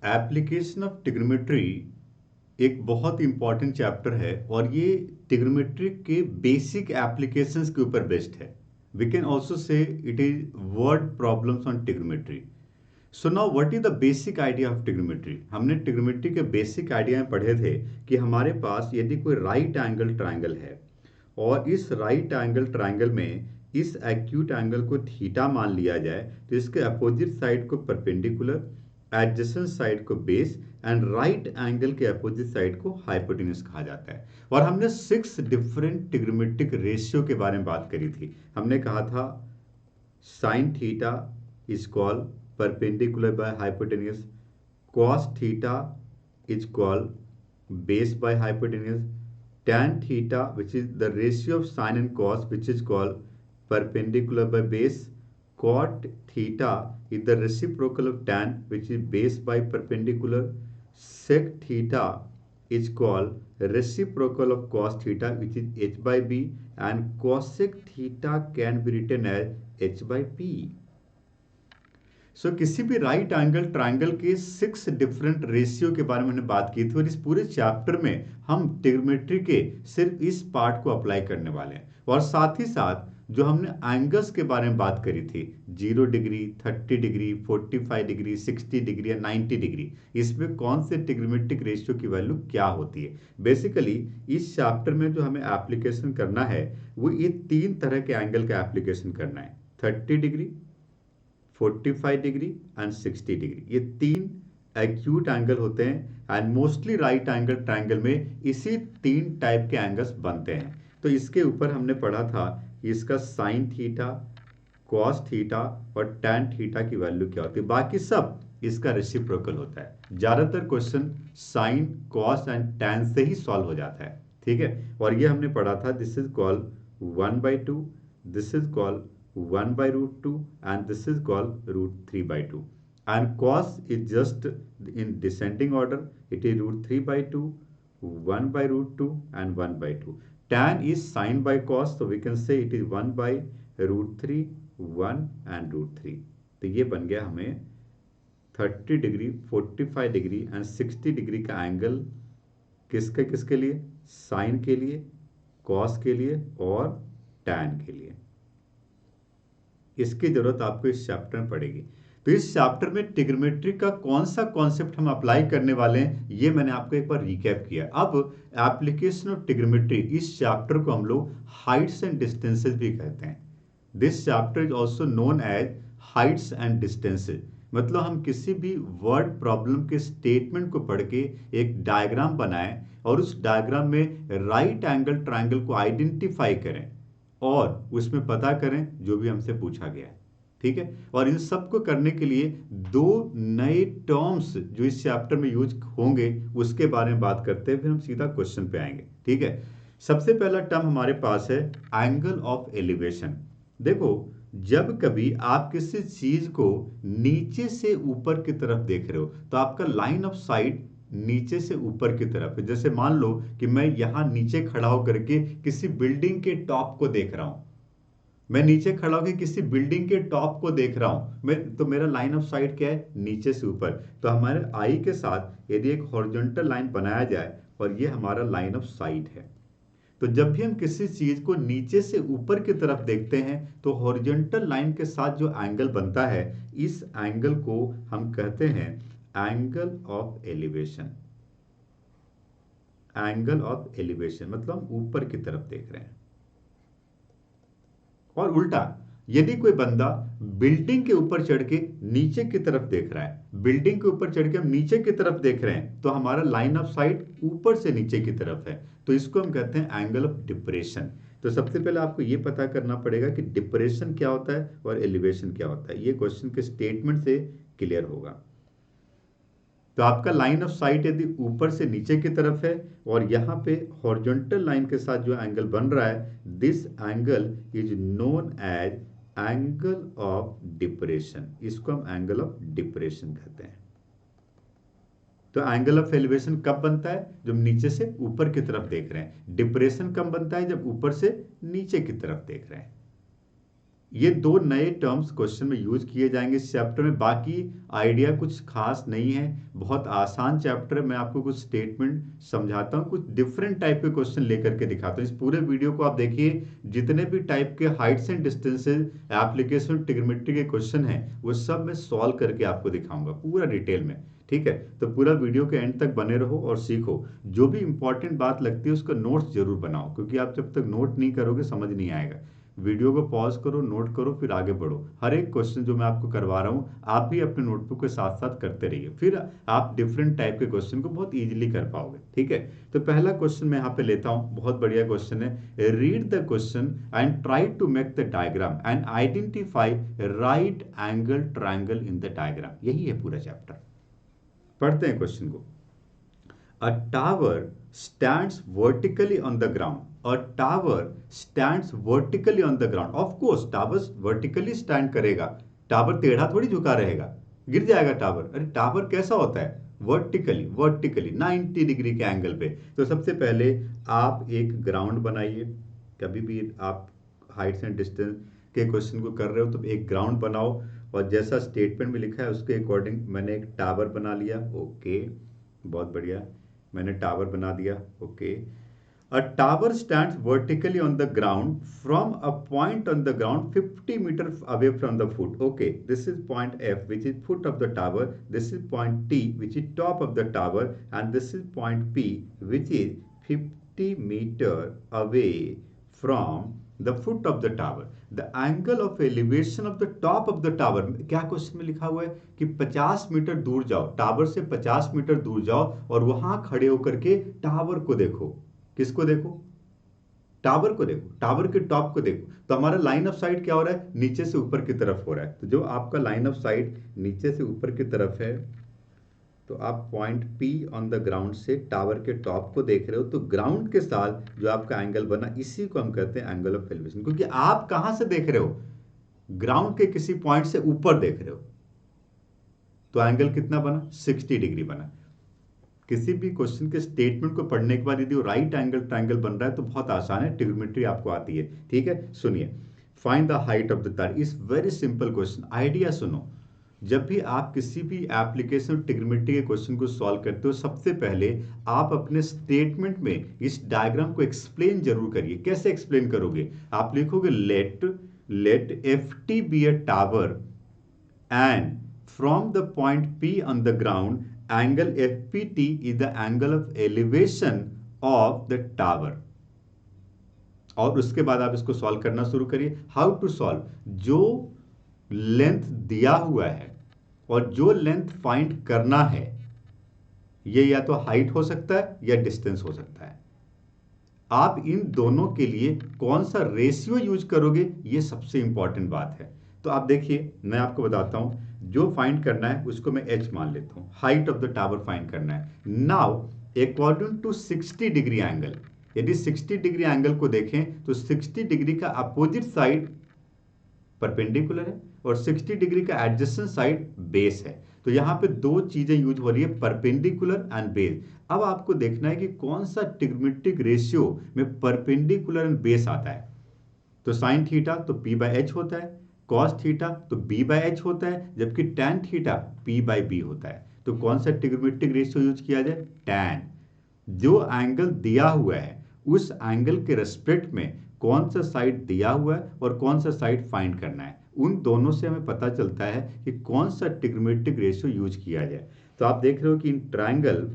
Application of trigonometry एक बहुत important chapter है और ये ट्रिग्नोमेट्री के बेसिक एप्लीकेशंस के ऊपर बेस्ड है. We can also say it is word problems on trigonometry. So now what is the basic idea of trigonometry. हमने ट्रिग्नोमेट्री के बेसिक आइडिया में पढ़े थे कि हमारे पास यदि कोई राइट एंगल ट्राइंगल है और इस राइट एंगल ट्राइंगल में इस एक्यूट एंगल को थीटा मान लिया जाए तो इसके अपोजिट साइड को परपेंडिकुलर, एडजेसेंट साइड को बेस एंड राइट एंगल के अपोजिट साइड को हाइपोटेन्यूज कहा जाता है. और हमने 6 डिफरेंट ट्रिग्नोमेट्रिक रेशियो के बारे में बात करी थी. हमने कहा था sine theta is called perpendicular by hypotenuse, cos theta is called base by hypotenuse, tan theta which is the ratio of sine and cos which is called perpendicular by base, cot theta is the reciprocal of tan which is base by perpendicular, sec theta is called reciprocal of cos theta which is h by b, and cosec theta can be written as h by p. सो किसी भी right angle triangle के 6 different ratio के बारे में हमने बात की थी और इस पूरे चैप्टर में हम ट्रिग्नोमेट्री के सिर्फ इस पार्ट को अप्लाई करने वाले हैं. और साथ ही साथ जो हमने एंगल्स के बारे में बात करी थी 0 डिग्री, 30 डिग्री, 45 डिग्री, 60 डिग्री या 90 डिग्री, इसमें कौन से ट्रिग्नोमेट्रिक रेशियो की वैल्यू क्या होती है. बेसिकली इस चैप्टर में जो हमें एप्लीकेशन करना है वो ये 3 तरह के एंगल का एप्लीकेशन करना है. 30 डिग्री, 45 डिग्री एंड 60 डिग्री, ये 3 एक्यूट एंगल होते हैं and mostly right angle triangle में इसी 3 टाइप के एंगल्स बनते हैं. तो इसके ऊपर हमने पढ़ा था इसका साइन थीटा, कॉस थीटा और टैन थीटा की वैल्यू क्या होती है. बाकी सब इसका रेसिप्रोकल होता है. ज्यादातर question sign, cos and tan से ही सॉल्व हो जाता है. ठीक है. और ये हमने पढ़ा था this is called 1/2, this is called 1/√2 and this is called √3/2, and cos is just in descending order, it is √3/2, 1/√2 and 1/2. Tan is sin by cos, so we can say it is 1/√3, 1 and √3. तो ये बन गया हमें 30 degree, 45 degree and 60 degree का angle किसके किसके लिए, sign के लिए, कॉस के लिए और टैन के लिए. इसकी जरूरत आपको इस चैप्टर में पड़ेगी. तो इस चैप्टर में ट्रिग्नोमेट्री का कौन सा कॉन्सेप्ट हम अप्लाई करने वाले हैं ये मैंने आपको एक बार रिकैप किया. अब एप्लीकेशन ऑफ ट्रिग्नोमेट्री, इस चैप्टर को हम लोग हाइट्स एंड डिस्टेंसेस भी कहते हैं. This chapter is also known as heights and distances. मतलब हम किसी भी वर्ड प्रॉब्लम के स्टेटमेंट को पढ़ के एक डायग्राम बनाएं और उस डायग्राम में राइट एंगल ट्राइंगल को आइडेंटिफाई करें और उसमें पता करें जो भी हमसे पूछा गया है. ठीक है. और इन सब को करने के लिए 2 नए टर्म्स जो इस चैप्टर में यूज होंगे उसके बारे में बात करते हैं, फिर हम सीधा क्वेश्चन पे आएंगे. ठीक है. सबसे पहला टर्म हमारे पास है एंगल ऑफ एलिवेशन. देखो, जब कभी आप किसी चीज को नीचे से ऊपर की तरफ देख रहे हो तो आपका लाइन ऑफ साइट नीचे से ऊपर की तरफ है. जैसे मान लो कि मैं यहां नीचे खड़ा होकर के किसी बिल्डिंग के टॉप को देख रहा हूं, मैं नीचे खड़ा होकर किसी बिल्डिंग के टॉप को देख रहा हूं मैं, तो मेरा लाइन ऑफ साइट क्या है, नीचे से ऊपर. तो हमारे आई के साथ यदि एक हॉरिजॉन्टल लाइन बनाया जाए और ये हमारा लाइन ऑफ साइट है, तो जब भी हम किसी चीज को नीचे से ऊपर की तरफ देखते हैं तो हॉरिजॉन्टल लाइन के साथ जो एंगल बनता है इस एंगल को हम कहते हैं angle of elevation. Angle of elevation मतलब हम ऊपर की तरफ देख रहे हैं. और उल्टा, यदि कोई बंदा बिल्डिंग के ऊपर चढ़ के नीचे की तरफ देख रहा है, बिल्डिंग के ऊपर चढ़ के हम नीचे की तरफ देख रहे हैं, तो हमारा लाइन ऑफ साइट ऊपर से नीचे की तरफ है, तो इसको हम कहते हैं एंगल ऑफ डिप्रेशन. तो सबसे पहले आपको यह पता करना पड़ेगा कि डिप्रेशन क्या होता है और एलिवेशन क्या होता है. ये क्वेश्चन के स्टेटमेंट से क्लियर होगा. तो आपका लाइन ऑफ साइट यदि ऊपर से नीचे की तरफ है और यहां पे हॉरिजॉन्टल लाइन के साथ जो एंगल बन रहा है, this angle is known as angle of depression. इसको हम एंगल ऑफ डिप्रेशन कहते हैं. तो एंगल ऑफ एलिवेशन कब बनता है, जब नीचे से ऊपर की तरफ देख रहे हैं. डिप्रेशन कब बनता है, जब ऊपर से नीचे की तरफ देख रहे हैं. ये दो नए टर्म्स क्वेश्चन में यूज किए जाएंगे इस चैप्टर में। बाकी आइडिया कुछ खास नहीं है, बहुत आसान चैप्टर है। मैं आपको कुछ स्टेटमेंट समझाता हूँ, कुछ डिफरेंट टाइप के क्वेश्चन लेकर के दिखाता हूँ। इस पूरे वीडियो को आप देखिए, जितने भी टाइप के Heights and distances application trigonometry के क्वेश्चन हैं वो सब मैं सॉल्व करके आपको दिखाऊंगा पूरा डिटेल में। ठीक है, तो पूरा वीडियो के एंड तक बने रहो और सीखो। जो भी इंपॉर्टेंट बात लगती है उसका नोट्स जरूर बनाओ, क्योंकि आप जब तक नोट नहीं करोगे समझ नहीं आएगा। वीडियो को पॉज करो, नोट करो, फिर आगे बढ़ो। हर एक क्वेश्चन जो मैं आपको करवा रहा हूँ आप भी अपने नोटबुक के साथ साथ करते रहिए, फिर आप डिफरेंट टाइप के क्वेश्चन को बहुत इजीली कर पाओगे। ठीक है, तो पहला क्वेश्चन मैं यहाँ पे लेता हूँ, बहुत बढ़िया क्वेश्चन है। Read the question and try to make the diagram and identify right angle triangle in the diagram. यही है पूरा चैप्टर। पढ़ते हैं क्वेश्चन को। A tower stands vertically on the ground. A tower stands vertically on the ground. Of course, tower vertically stand करेगा। Tower टेढ़ा थोड़ी झुका रहेगा, गिर जाएगा टावर। अरे टावर कैसा होता है? वर्टिकली 90 डिग्री के एंगल पे। तो सबसे पहले आप एक ग्राउंड बनाइए। कभी भी आप हाइट्स एंड डिस्टेंस के क्वेश्चन को कर रहे हो तो एक ग्राउंड बनाओ, और जैसा स्टेटमेंट में लिखा है उसके अकॉर्डिंग मैंने एक टावर बना लिया। ओके, बहुत बढ़िया, मैंने टावर बना दिया। Okay, a tower stands vertically on the ground from a point on the ground 50 metre away from the foot. Okay, this is point F which is foot of the tower, this is point T which is top of the tower, and this is point P which is 50 metre away from the foot of the tower. The angle of elevation of the top of the tower, क्या question में लिखा हुआ है कि 50 metre दूर जाओ, tower से 50 metre दूर जाओ और वहां खड़े होकर के टावर को देखो। किसको देखो? टावर को देखो, टावर के टॉप को देखो। तो हमारा लाइन ऑफ साइट क्या हो रहा है? नीचे से ऊपर की तरफ हो रहा है। तो जो आपका लाइन ऑफ साइट नीचे से ऊपर की तरफ है, तो आप point P on the ground से टावर के टॉप को देख रहे हो, तो ग्राउंड के साथ जो आपका एंगल बना इसी को हम कहते हैं एंगल ऑफ एलिवेशन। क्योंकि आप कहां से देख रहे हो? ग्राउंड के किसी पॉइंट से ऊपर देख रहे हो, तो एंगल कितना बना? 60 डिग्री बना। किसी भी क्वेश्चन के स्टेटमेंट को पढ़ने के बाद यदि वो राइट एंगल ट्रायंगल बन रहा है तो बहुत आसान है, ट्रिग्नोमेट्री आपको आती है। ठीक है, सुनिए। Find the height of the tower is very simple question. Idea सुनो, जब भी आप किसी भी एप्लीकेशन ट्रिग्नोमेट्री के क्वेश्चन को सॉल्व करते हो, सबसे पहले आप अपने स्टेटमेंट में इस डायग्राम को एक्सप्लेन जरूर करिए। कैसे एक्सप्लेन करोगे? आप लिखोगे let F T B a tower and from the point P on the ground, angle FPT is the angle of elevation of the tower. और उसके बाद आप इसको सॉल्व करना शुरू करिए। How to solve? जो लेंथ दिया हुआ है और जो लेंथ फाइंड करना है, ये या तो हाइट हो सकता है या डिस्टेंस हो सकता है। आप इन दोनों के लिए कौन सा रेशियो यूज करोगे, ये सबसे इंपॉर्टेंट बात है। तो आप देखिए, मैं आपको बताता हूं, जो फाइंड करना है उसको मैं h मान लेता हूं। Height of the tower find करना है। Now according to 60 degree angle, यदि 60 डिग्री एंगल को देखें तो 60 डिग्री का अपोजिट साइड परपेंडिकुलर है और 60 डिग्री का एडजेसेंट साइड बेस है। तो यहां पे दो चीजें यूज हो रही है, परपेंडिकुलर एंड बेस। अब आपको देखना है कि कौन सा ट्रिग्नोमेट्रिक रेशियो में परपेंडिकुलर एंड बेस आता है। तो साइन थीटा तो P बाय एच होता है, कॉस थीटा तो B बाय एच होता है, जबकि tan theta P by B होता है। तो कौन सा ट्रिग्नोमेट्रिक रेशियो यूज किया जाए? टैन। जो एंगल दिया हुआ है उस एंगल के रेस्पेक्ट में कौन सा साइड दिया हुआ है और कौन सा साइड फाइंड करना है, उन दोनों से हमें पता चलता है कि कौन सा ट्रिग्नोमेट्रिक रेशियो यूज किया जाए। तो आप देख रहे हो कि इन ट्रायंगल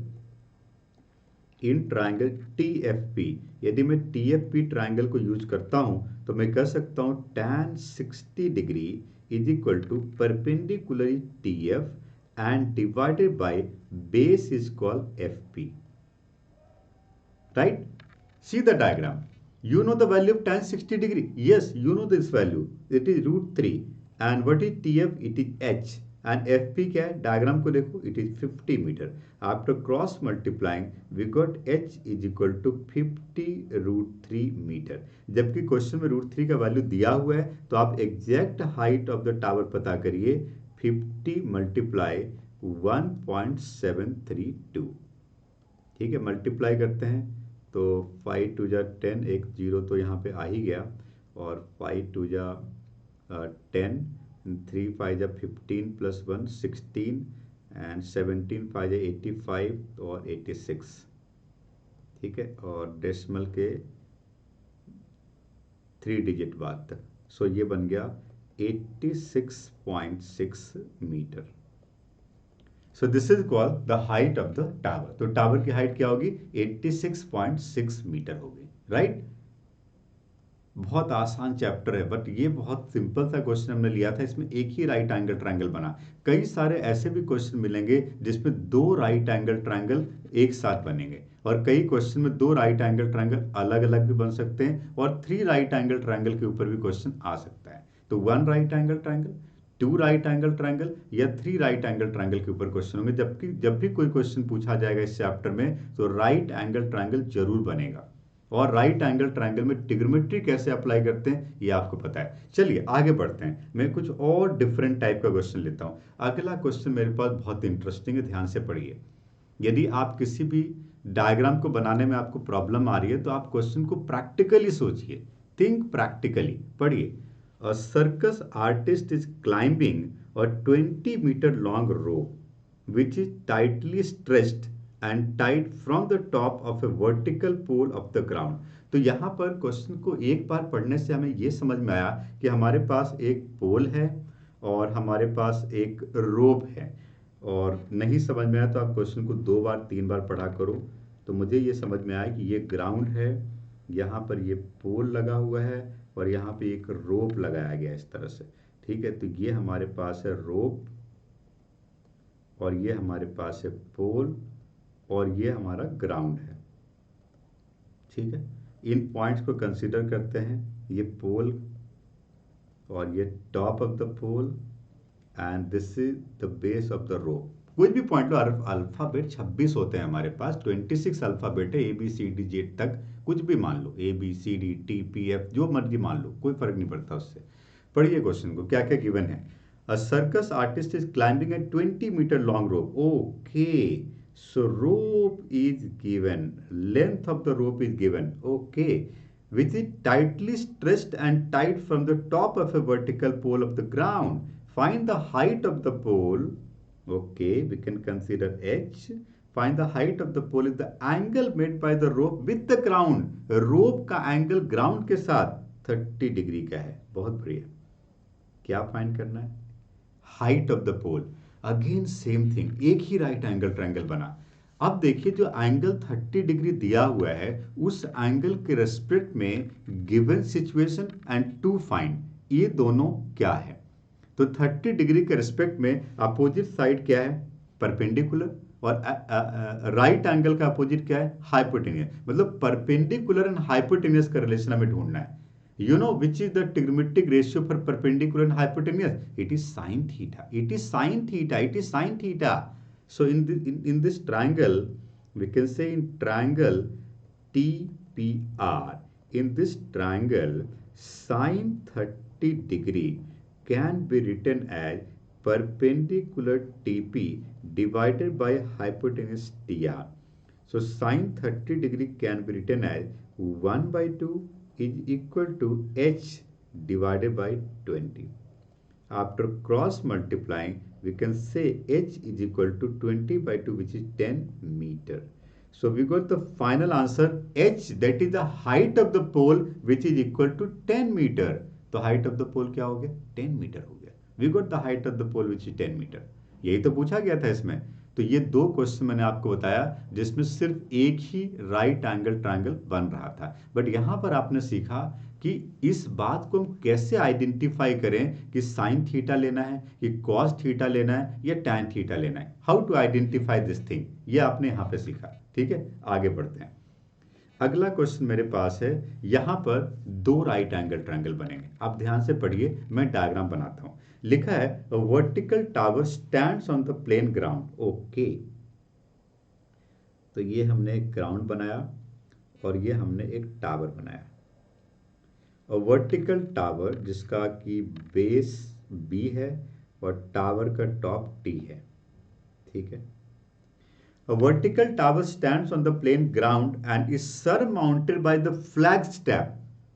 TFP, यदि मैं TFP ट्रायंगल को यूज करता हूं तो मैं कह सकता हूं tan 60 degree is equal to perpendicular TF and divided by base is called FP। Right? See the diagram. You know the value of tan 60 degree. Yes, you know this value. It is root 3. And what is TF? It is H. And FP क्या है? Diagram को देखो, it is 50 metre. After cross multiplying, we got H is equal to 50 root 3 metre. जबकि question में root 3 का value दिया हुआ है, तो आप exact height of the tower पता करिए, 50 मल्टीप्लाई 1.732। ठीक है, मल्टीप्लाई करते हैं तो 5 टू जा 10, एक जीरो तो यहाँ पे आ ही गया, और 5 टू जा 10, 3 5 जा 15 प्लस 1 16 एंड 17 5 जा 85 और 86, ठीक है, और डेसिमल के 3 डिजिट बाद तक। सो ये बन गया 86.6 metre. So this is called the height of the tower. तो टावर की हाइट क्या होगी? 86.6 मीटर होगी, राइट। बहुत आसान चैप्टर है, बट ये बहुत सिंपल सा क्वेश्चन हमने लिया था। इसमें एक ही राइट एंगल ट्रायंगल बना। कई सारे ऐसे भी क्वेश्चन मिलेंगे जिसमें दो राइट एंगल ट्रायंगल एक साथ बनेंगे, और कई क्वेश्चन में दो राइट एंगल ट्रायंगल अलग अलग भी बन सकते हैं, और 3 राइट एंगल ट्रायंगल के ऊपर भी क्वेश्चन आ सकता है। तो 1 right angle triangle, 2 right angle triangle या 3 राइट एंगल ट्रायंगल के ऊपर क्वेश्चन होंगे। जबकि जब भी कोई क्वेश्चन पूछा जाएगा इस चैप्टर में, तो राइट एंगल ट्रायंगल जरूर बनेगा। और राइट एंगल ट्रायंगल में ट्रिग्नोमेट्री कैसे अप्लाई करते हैं ये आपको पता है। चलिए आगे बढ़ते हैं। मैं कुछ और डिफरेंट टाइप का क्वेश्चन लेता हूं। अगला क्वेश्चन मेरे पास बहुत इंटरेस्टिंग है, ध्यान से पढ़िए। यदि आप किसी भी डायग्राम को बनाने में आपको प्रॉब्लम आ रही है, तो आप क्वेश्चन को प्रैक्टिकली सोचिए, थिंक प्रैक्टिकली। पढ़िए, a circus artist is climbing a 20 metre long rope which is tightly stretched and tied from the top of a vertical pole of the ground। तो यहाँ पर क्वेश्चन को एक बार पढ़ने से हमें ये समझ में आया कि हमारे पास एक पोल है और हमारे पास एक रोप है। और नहीं समझ में आया तो आप क्वेश्चन को 2 बार 3 बार पढ़ा करो। तो मुझे ये समझ में आया कि ये ग्राउंड है, यहाँ पर ये पोल लगा हुआ है, और यहाँ पे एक रोप लगाया गया इस तरह से, ठीक है। तो ये हमारे पास है रोप, और ये हमारे पास है पोल, और ये हमारा ग्राउंड है, ठीक है। इन पॉइंट्स को कंसीडर करते हैं, ये पोल और ये top of the pole, and this is the base of the rope. कोई भी पॉइंट लो, अल्फाबेट 26 होते हैं हमारे पास, 26 अल्फाबेट है, ABCD तक, कुछ भी मान लो, ABCD TPF जो मर्जी मान लो, कोई फर्क नहीं पड़ता उससे। पढ़िए क्वेश्चन को, क्या क्या गिवन है। A circus artist is climbing a 20-meter long rope. Okay. So rope is given. Length of the rope is given. Okay. Which is tightly stretched and tied from the top of a vertical pole of the ground. Find the height of the pole. Okay. We can consider H. Find the height of the pole is the angle made by the rope with the ground. Rope का angle ground के साथ 30 degree का है। बहुत बढ़िया। क्या find करना है? Height of the pole. Again same thing, एक ही राइट एंगल ट्रायंगल बना। अब देखिए, जो एंगल 30 डिग्री दिया हुआ है, उस एंगल के रेस्पेक्ट में given situation and to find, ये दोनों क्या है। तो 30 डिग्री के रेस्पेक्ट में अपोजिट साइड क्या है? परपेंडिकुलर। और राइट एंगल का अपोजिट क्या है? हाइपोटेन्यूस। मतलब परपेंडिकुलर एंड हाइपोटेन्यूस का रिलेशन हमें ढूंढना है। You know which is the trigonometric ratio for perpendicular and hypotenuse? It is sine theta. It is sine theta. It is sine theta. So in this triangle, we can say in triangle TPR, in this triangle, sine 30 degree can be written as perpendicular TP divided by hypotenuse TR. So sine 30 degree can be written as 1 by 2 is equal to h divided by 20. After cross multiplying, we can say h is equal to 20 by 2, which is 10 meter. So we got the final answer h, that is the height of the pole, which is equal to 10 meter. तो height of the pole क्या हो गया? 10 meter हो गया। We got the height of the pole, which is 10 meter. यही तो पूछा गया था इसमें। तो ये 2 क्वेश्चन मैंने आपको बताया जिसमें सिर्फ एक ही राइट एंगल ट्रायंगल बन रहा था। बट यहाँ पर आपने सीखा कि इस बात को हम कैसे आइडेंटिफाई करें कि साइन थीटा लेना है, कि कॉस थीटा लेना है, या टैन थीटा लेना है। How to identify this thing, ये आपने यहाँ पे सीखा। ठीक है, आगे बढ़ते हैं। अगला क्वेश्चन मेरे पास है, यहाँ पर 2 राइट एंगल ट्रायंगल बनेंगे। आप ध्यान से पढ़िए, मैं डायग्राम बनाता हूं। लिखा है vertical tower stands on the plane ground. Okay, तो ये हमने एक ग्राउंड बनाया और ये हमने एक टावर बनाया। और वर्टिकल टावर जिसका कि बेस B है और टावर का टॉप T है। ठीक है, a vertical tower stands on the plain ground and is surmounted by the flag staff.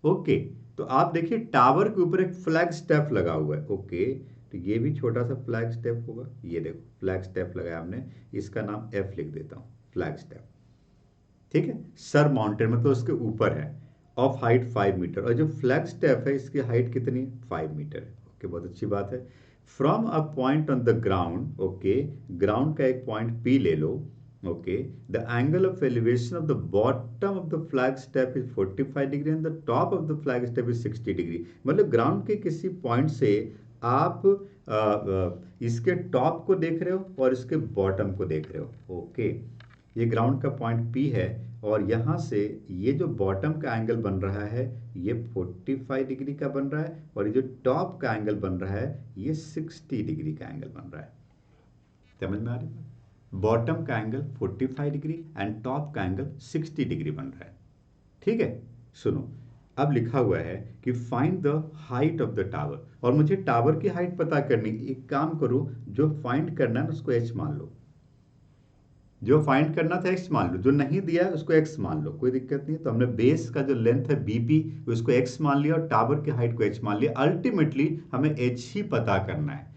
Okay, तो आप देखिए टावर के ऊपर एक फ्लैग स्टेप लगा हुआ है। ओके, तो ये भी छोटा सा फ्लैग स्टेप होगा। ये देखो फ्लैग स्टेप लगाया हमने, इसका नाम एफ लिख देता हूँ, फ्लैग स्टेप। ठीक है, सर माउंटेन मतलब उसके ऊपर है, ऑफ हाइट 5 मीटर, और जो फ्लैग स्टेप है इसकी हाइट कितनी है, 5 मीटर है। ओके, बहुत अच्छी बात है। From a point on the ground, okay, ground का एक पॉइंट पी ले लो। Okay, the angle of elevation of the bottom of the flag staff is 45 degree and the top of the flag staff is 60 degree. मतलब ground के किसी point से आप इसके टॉप को देख रहे हो और इसके बॉटम को देख रहे हो। ओके, ये ग्राउंड का पॉइंट पी है, और यहाँ से ये जो बॉटम का एंगल बन रहा है ये 45 डिग्री का बन रहा है, और ये जो टॉप का एंगल बन रहा है ये 60 डिग्री का एंगल बन रहा है। समझ में आ रही है? बॉटम का एंगल 45 डिग्री एंड टॉप का एंगल 60 डिग्री बन रहा है। ठीक है, सुनो, अब लिखा हुआ है कि find the height of the tower, और मुझे टावर की हाइट पता करनी। एक काम करो, जो फाइंड करना है ना उसको एच मान लो, जो फाइंड करना था एक्स मान लो, जो नहीं दिया उसको एक्स मान लो, कोई दिक्कत नहीं है। तो हमने बेस का जो लेंथ है बीपी उसको एक्स मान लिया और टावर की हाइट को एच मान लिया। अल्टीमेटली हमें एच ही पता करना है।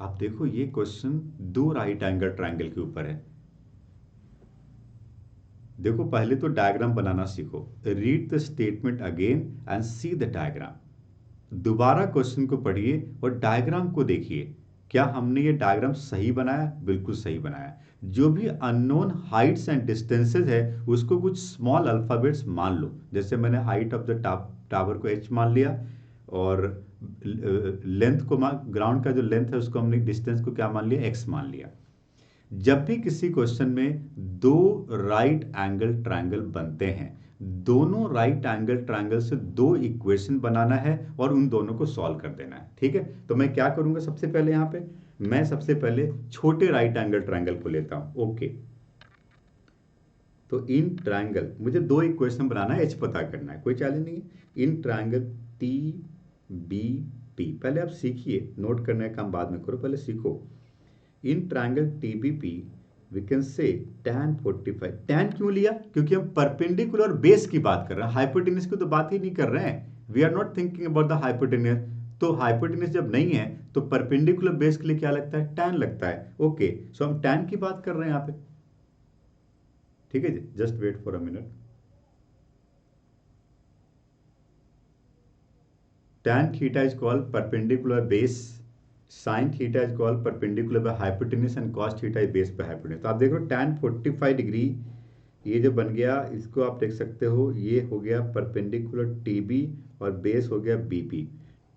अब देखो ये क्वेश्चन दो राइट एंगल ट्रायंगल के ऊपर है। देखो पहले तो डायग्राम बनाना सीखो, read the statement again and C the diagram. दोबारा क्वेश्चन को पढ़िए और डायग्राम को देखिए, क्या हमने ये डायग्राम सही बनाया, बिल्कुल सही बनाया। जो भी अननोन हाइट्स एंड डिस्टेंसेस है उसको कुछ स्मॉल अल्फाबेट्स मान लो, जैसे मैंने हाइट ऑफ द टावर को एच मान लिया, और लेंथ को ग्राउंड का जो लेंथ है उसको हमने डिस्टेंस को क्या मान लिया, एक्स मान लिया। जब भी किसी क्वेश्चन में दो राइट एंगल ट्रायंगल बनते हैं, दोनों राइट एंगल ट्रायंगल से दो इक्वेशन बनाना है और उन दोनों को सॉल्व कर देना है। ठीक है, तो मैं क्या करूंगा, सबसे पहले यहां पे मैं सबसे पहले छोटे राइट एंगल ट्रायंगल को लेता हूं। ओके, तो इन ट्रायंगल मुझे दो इक्वेशन बनाना है, एच पता करना है, कोई चैलेंज नहीं है। In triangle T B P, पहले आप सीखिए, नोट करने का काम बाद में करो, पहले सीखो। In triangle TBP we can say tan 45। tan क्यों लिया, क्योंकि हम परपेंडिकुलर बेस की बात कर रहे हैं, हाइपोटेनस की तो बात ही नहीं कर रहे हैं। We are not thinking about the hypotenuse. तो हाइपोटेनस जब नहीं है तो परपेंडिकुलर बेस के लिए क्या लगता है, tan लगता है। ओके, सो हम tan की बात कर रहे हैं यहाँ पे। ठीक है जी, just wait for a minute. tan theta is called perpendicular base, sin theta is called perpendicular by hypotenuse and cos theta is base by hypotenuse। तो आप देख रहे हो tan 45 डिग्री ये जो बन गया, इसको आप देख सकते हो, ये हो गया परपेंडिकुलर TB और बेस हो गया BP।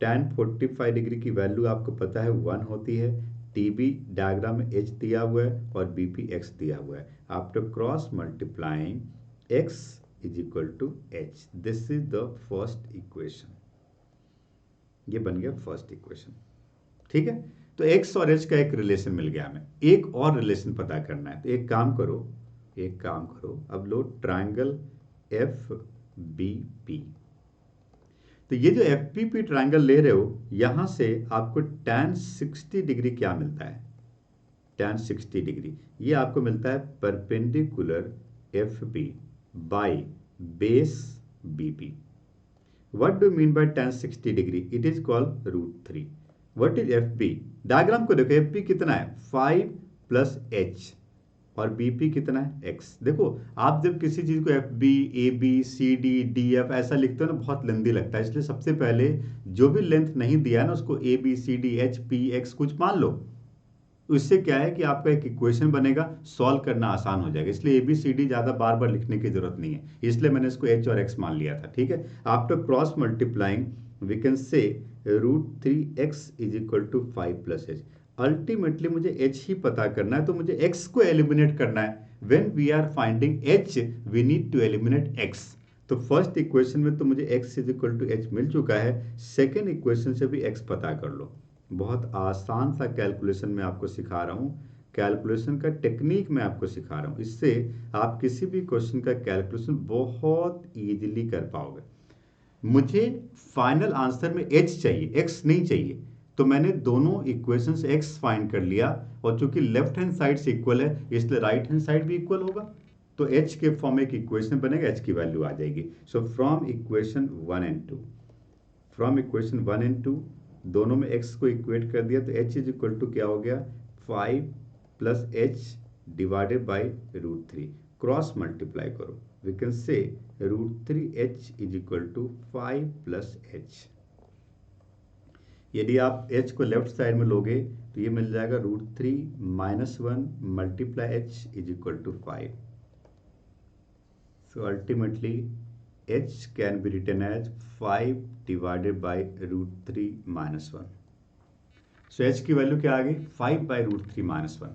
tan 45 डिग्री की वैल्यू आपको पता है 1 होती है। TB डायग्राम में H दिया हुआ है और BP X दिया हुआ है। After cross multiplying X is equal to H, this is the first equation. ये बन गया फर्स्ट इक्वेशन। ठीक है, तो एक्स और एच का एक रिलेशन मिल गया हमें। एक और रिलेशन पता करना है, तो एक काम करो, अब लो ट्रायंगल एफ बी पी। तो ये जो एफ पी पी ट्रायंगल ले रहे हो, यहां से आपको tan 60 डिग्री क्या मिलता है, tan 60 डिग्री ये आपको मिलता है perpendicular F B by base B P. What do you mean by tan 60 degree? It is called √3. What is FB? Diagram को देखो, FB कितना है 5 प्लस H और BP कितना है X। देखो आप जब किसी चीज को FB AB CD DF ऐसा लिखते हो ना, बहुत लेंदी लगता है, इसलिए सबसे पहले जो भी लेंथ नहीं दिया है ना उसको AB CD H P X कुछ मान लो। इससे क्या है कि आपका एक इक्वेशन बनेगा, सॉल्व करना आसान हो जाएगा। इसलिए ABCD ज़्यादा बार बार लिखने की जरूरत नहीं है, इसलिए मैंने इसको H और X मान लिया था। ठीक है, after cross multiplying we can say √3x is equal to 5 plus H। Ultimately मुझे H ही पता करना है, तो मुझे X को एलिमिनेट करना है। When we are finding H we need to eliminate X। तो फर्स्ट इक्वेशन में तो मुझे x is equal to H मिल चुका है, सेकेंड इक्वेशन से भी x पता कर लो। बहुत आसान सा कैलकुलेशन मैं आपको सिखा रहा हूँ, कैलकुलेशन का टेक्निक मैं आपको सिखा रहा हूँ, इससे आप किसी भी क्वेश्चन का कैलकुलेशन बहुत इजीली कर पाओगे। मुझे फाइनल आंसर में h चाहिए, x नहीं चाहिए, तो मैंने दोनों इक्वेशन से x फाइंड कर लिया, और चूंकि लेफ्ट हैंड साइड से इक्वल है इसलिए राइट हैंड साइड भी इक्वल होगा, तो h के फॉर्म में एक इक्वेशन बनेगा, h की वैल्यू आ जाएगी। So from equation 1 and 2 from equation 1 and 2 दोनों में x को इक्वेट कर दिया तो h इज इक्वल टू क्या हो गया 5 plus h divided by √3 cross multiply करो we can say √3h is equal to 5 plus h। यदि आप h को लेफ्ट साइड में लोगे तो ये मिल जाएगा √3 minus 1 multiply h is equal to 5। So ultimately h can be written as 5 divided by √3 minus 1। So h की वैल्यू क्या आ गई 5 बाई √3 माइनस 1।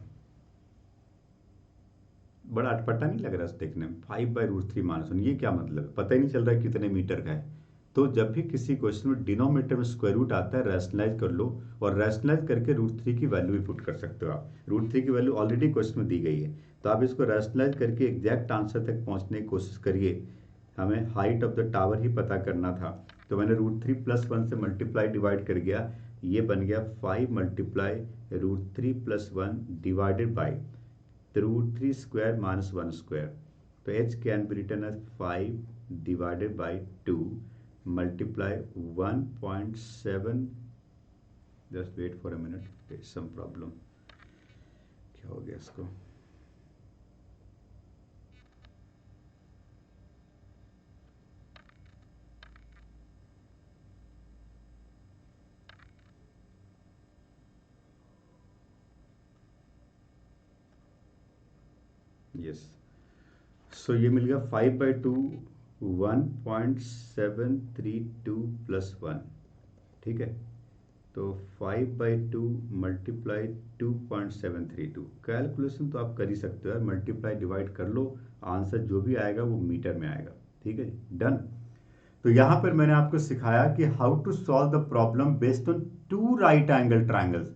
बड़ा अटपटा नहीं लग रहा है देखने में 5 बाई √3 माइनस 1 ये क्या मतलब पता ही नहीं चल रहा है कितने मीटर का है। तो जब भी किसी क्वेश्चन में डिनोमिनेटर में स्क्वायर रूट आता है रैशनलाइज कर लो और रैशनलाइज करके √3 की वैल्यू भी पुट कर सकते हो आप। √3 की वैल्यू ऑलरेडी क्वेश्चन में दी गई है तो आप इसको रैशनलाइज करके एग्जैक्ट आंसर तक पहुंचने की कोशिश करिए। हमें हाइट ऑफ द टावर ही पता करना था तो मैंने √3 प्लस 1 से मल्टीप्लाई डिवाइड कर गया ये बन गया 5 multiply √3 plus 1 divided by √3 square minus 1 square. तो h can be written as 5 divided by 2 multiply 1.7 just wait for a minute there is some problem क्या हो गया इसको यस सो ये मिल गया 5 बाई 2 1.732 प्लस 1 ठीक है। तो 5 बाई 2 मल्टीप्लाई 2.732 कैलकुलेशन तो आप कर ही सकते हो यार मल्टीप्लाई डिवाइड कर लो आंसर जो भी आएगा वो मीटर में आएगा ठीक है डन। तो यहाँ पर मैंने आपको सिखाया कि how to solve the problem based on 2 right angle triangles.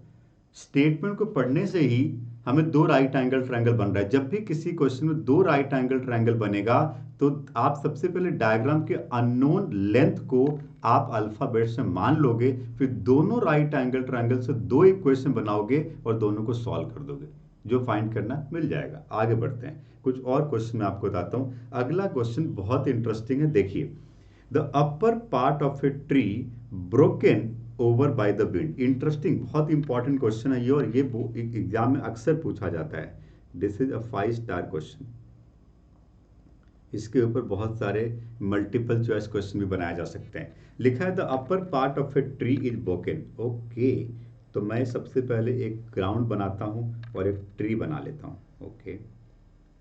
Statement को पढ़ने से ही हमें 2 राइट एंगल ट्रायंगल बन रहा है। जब भी किसी क्वेश्चन में 2 राइट एंगल ट्रायंगल बनेगा तो आप सबसे पहले डायग्राम के अननोन लेंथ को आप अल्फाबेट से मान लोगे फिर दोनों राइट एंगल ट्रायंगल से 2 इक्वेशन बनाओगे और दोनों को सॉल्व कर दोगे जो फाइंड करना मिल जाएगा। आगे बढ़ते हैं कुछ और क्वेश्चन मैं आपको बताता हूं। अगला क्वेश्चन बहुत इंटरेस्टिंग है देखिए the upper part of a tree broken over by the wind. Interesting बहुत इंपॉर्टेंट क्वेश्चन है ये और ये एग्जाम में अक्सर पूछा जाता है। This is a 5 star question. इसके ऊपर बहुत सारे मल्टीपल चॉइस क्वेश्चन भी बनाए जा सकते हैं। लिखा है the upper part of a tree is broken. Okay तो मैं सबसे पहले एक ग्राउंड बनाता हूं और एक ट्री बना लेता हूं। ओके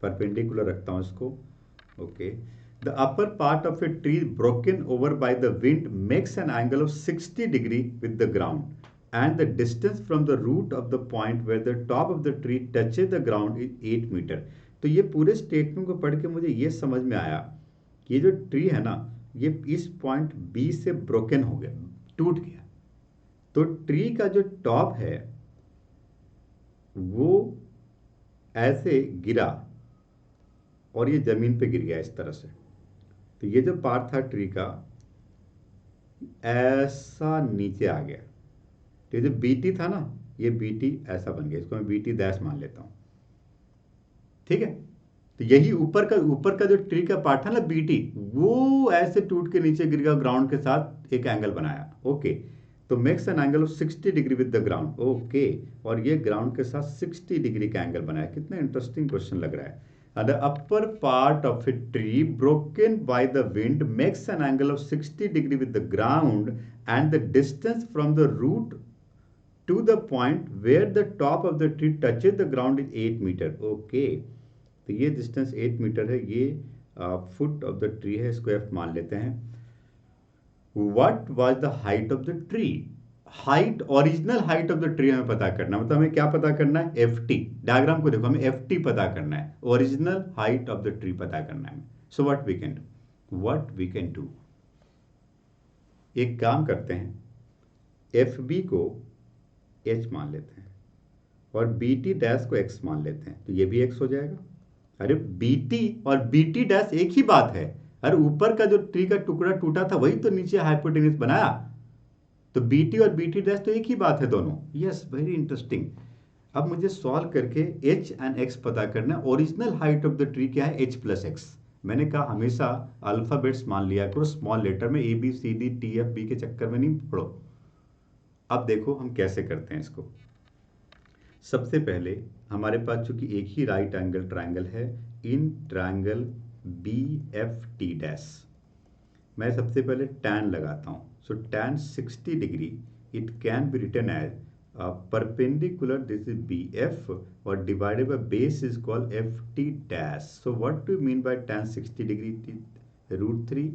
परपेंडिकुलर रखता हूं इसको। Okay The upper part of a tree broken over by the wind makes an angle of 60 degree with the ground and the distance from the root of the point where the top of the tree touches the ground is 8 meter। तो ये पूरे statement को पढ़ के मुझे ये समझ में आया कि ये जो ट्री है ना ये इस पॉइंट बी से ब्रोकन हो गया टूट गया। तो ट्री का जो टॉप है वो ऐसे गिरा और ये जमीन पे गिर गया इस तरह से। तो ये जो पार्ट था ट्री का ऐसा नीचे आ गया। तो ये जो बीटी था ना ये बीटी ऐसा बन गया इसको मैं बीटी डैश मान लेता हूं ठीक है। तो यही ऊपर का जो ट्री का पार्ट था ना बीटी वो ऐसे टूट के नीचे गिर गया ग्राउंड के साथ एक एंगल बनाया। ओके तो makes an angle of 60 degree with the ground. Okay और ये ग्राउंड के साथ 60 डिग्री का एंगल बनाया। कितना इंटरेस्टिंग क्वेश्चन लग रहा है। The upper part of a tree broken by the wind makes an angle of 60 degree with the ground and the distance from the root to the point where the top of the tree touches the ground is 8 meter। Okay तो ये distance 8 metre है। ये foot of the tree है इसको f मान लेते हैं। What was the height of the tree? Height original height of the tree हमें पता करना मतलब हमें क्या पता करना है FT। डायग्राम को देखो हमें FT पता करना है original height of the tree पता करना है। So what we can do एक काम करते हैं FB को H मान लेते हैं और BT डैश को X मान लेते हैं तो ये भी X हो जाएगा। अरे BT और BT डैश एक ही बात है। अरे ऊपर का जो ट्री का टुकड़ा टूटा था वही तो नीचे हाइपोटेन्यूज बनाया तो BT और BT डैश तो एक ही बात है दोनों। Yes very interesting. अब मुझे सॉल्व करके H एंड X पता करना है। Original height of the tree क्या है H प्लस X। मैंने कहा हमेशा अल्फ़ाबेट्स मान लिया करो स्मॉल लेटर में, ABCD TFB के चक्कर में नहीं पढ़ो। अब देखो हम कैसे करते हैं इसको। सबसे पहले हमारे पास चूंकि एक ही राइट एंगल ट्रायंगल है, इन ट्रायंगल BFT डैश मैं सबसे पहले tan लगाता हूँ। सो tan 60 degree it can be written as perpendicular, this is BF और divided by base is called FT dash. So what do mean by tan 60 degree? √3,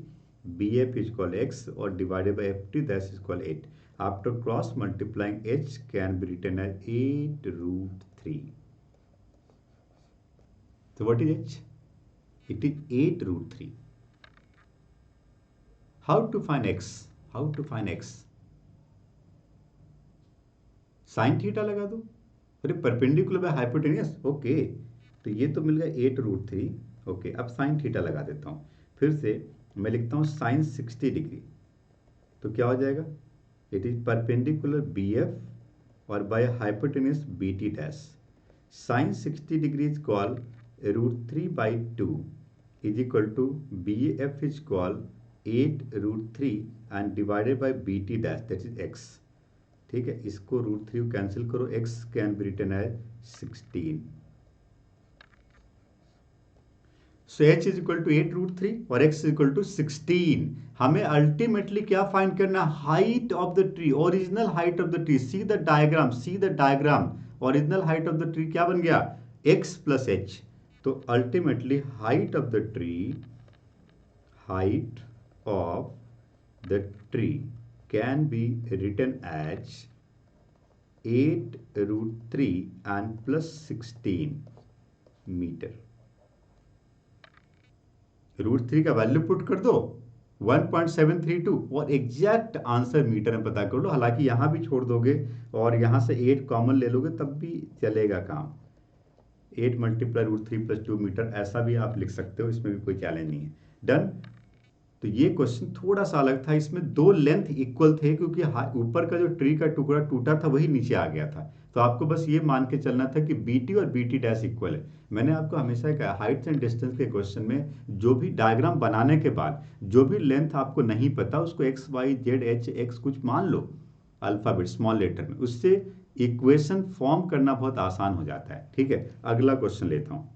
BF is called x और divided by FT that is called 8. After cross multiplying h can be written as 8√3. So what is h? It is 8√3. How to find x? How to find x? Sine theta लगा दो। अरे perpendicular by hypotenuse, okay, तो ये तो मिल गया 8√3। Okay, अब sine theta लगा देता हूँ। फिर से मैं लिखता हूँ साइन 60 डिग्री, तो क्या हो जाएगा? इट इज परपेंडिकुलर BF और by hypotenuse BT dash. Sine 60 degree is call √3/2 is equal to BF is call 8√3 and divided by BT dash that is x। ठीक है, इसको √3 कैंसिल करो, x can be written as 16। So h is equal to 8√3 और x is equal to 16। हमें ultimately क्या find करना? Height of the tree, original height of the tree. See the diagram, see the diagram. Original height of the tree क्या बन गया? x plus h। तो ultimately height of the tree, height of the tree can be written as 8√3 and plus 16 metre. √3 का value put कर दो 1.732 और exact answer metre में पता कर लो। हालांकि यहां भी छोड़ दोगे और यहां से 8 कॉमन ले लोगे तब भी चलेगा काम। 8 मल्टीप्लाई √3 + 2 मीटर ऐसा भी आप लिख सकते हो, इसमें भी कोई चैलेंज नहीं है। डन। तो ये क्वेश्चन थोड़ा सा अलग था, इसमें दो लेंथ इक्वल थे क्योंकि ऊपर का जो ट्री का टुकड़ा टूटा था वही नीचे आ गया था। तो आपको बस ये मान के चलना था कि BT और BT डैश इक्वल है। मैंने आपको हमेशा कहा हाइट्स एंड डिस्टेंस के क्वेश्चन में जो भी डायग्राम बनाने के बाद जो भी लेंथ आपको नहीं पता उसको x, y, z, h, x कुछ मान लो अल्फाबेट स्मॉल लेटर में, उससे इक्वेशन फॉर्म करना बहुत आसान हो जाता है। ठीक है, अगला क्वेश्चन लेता हूँ।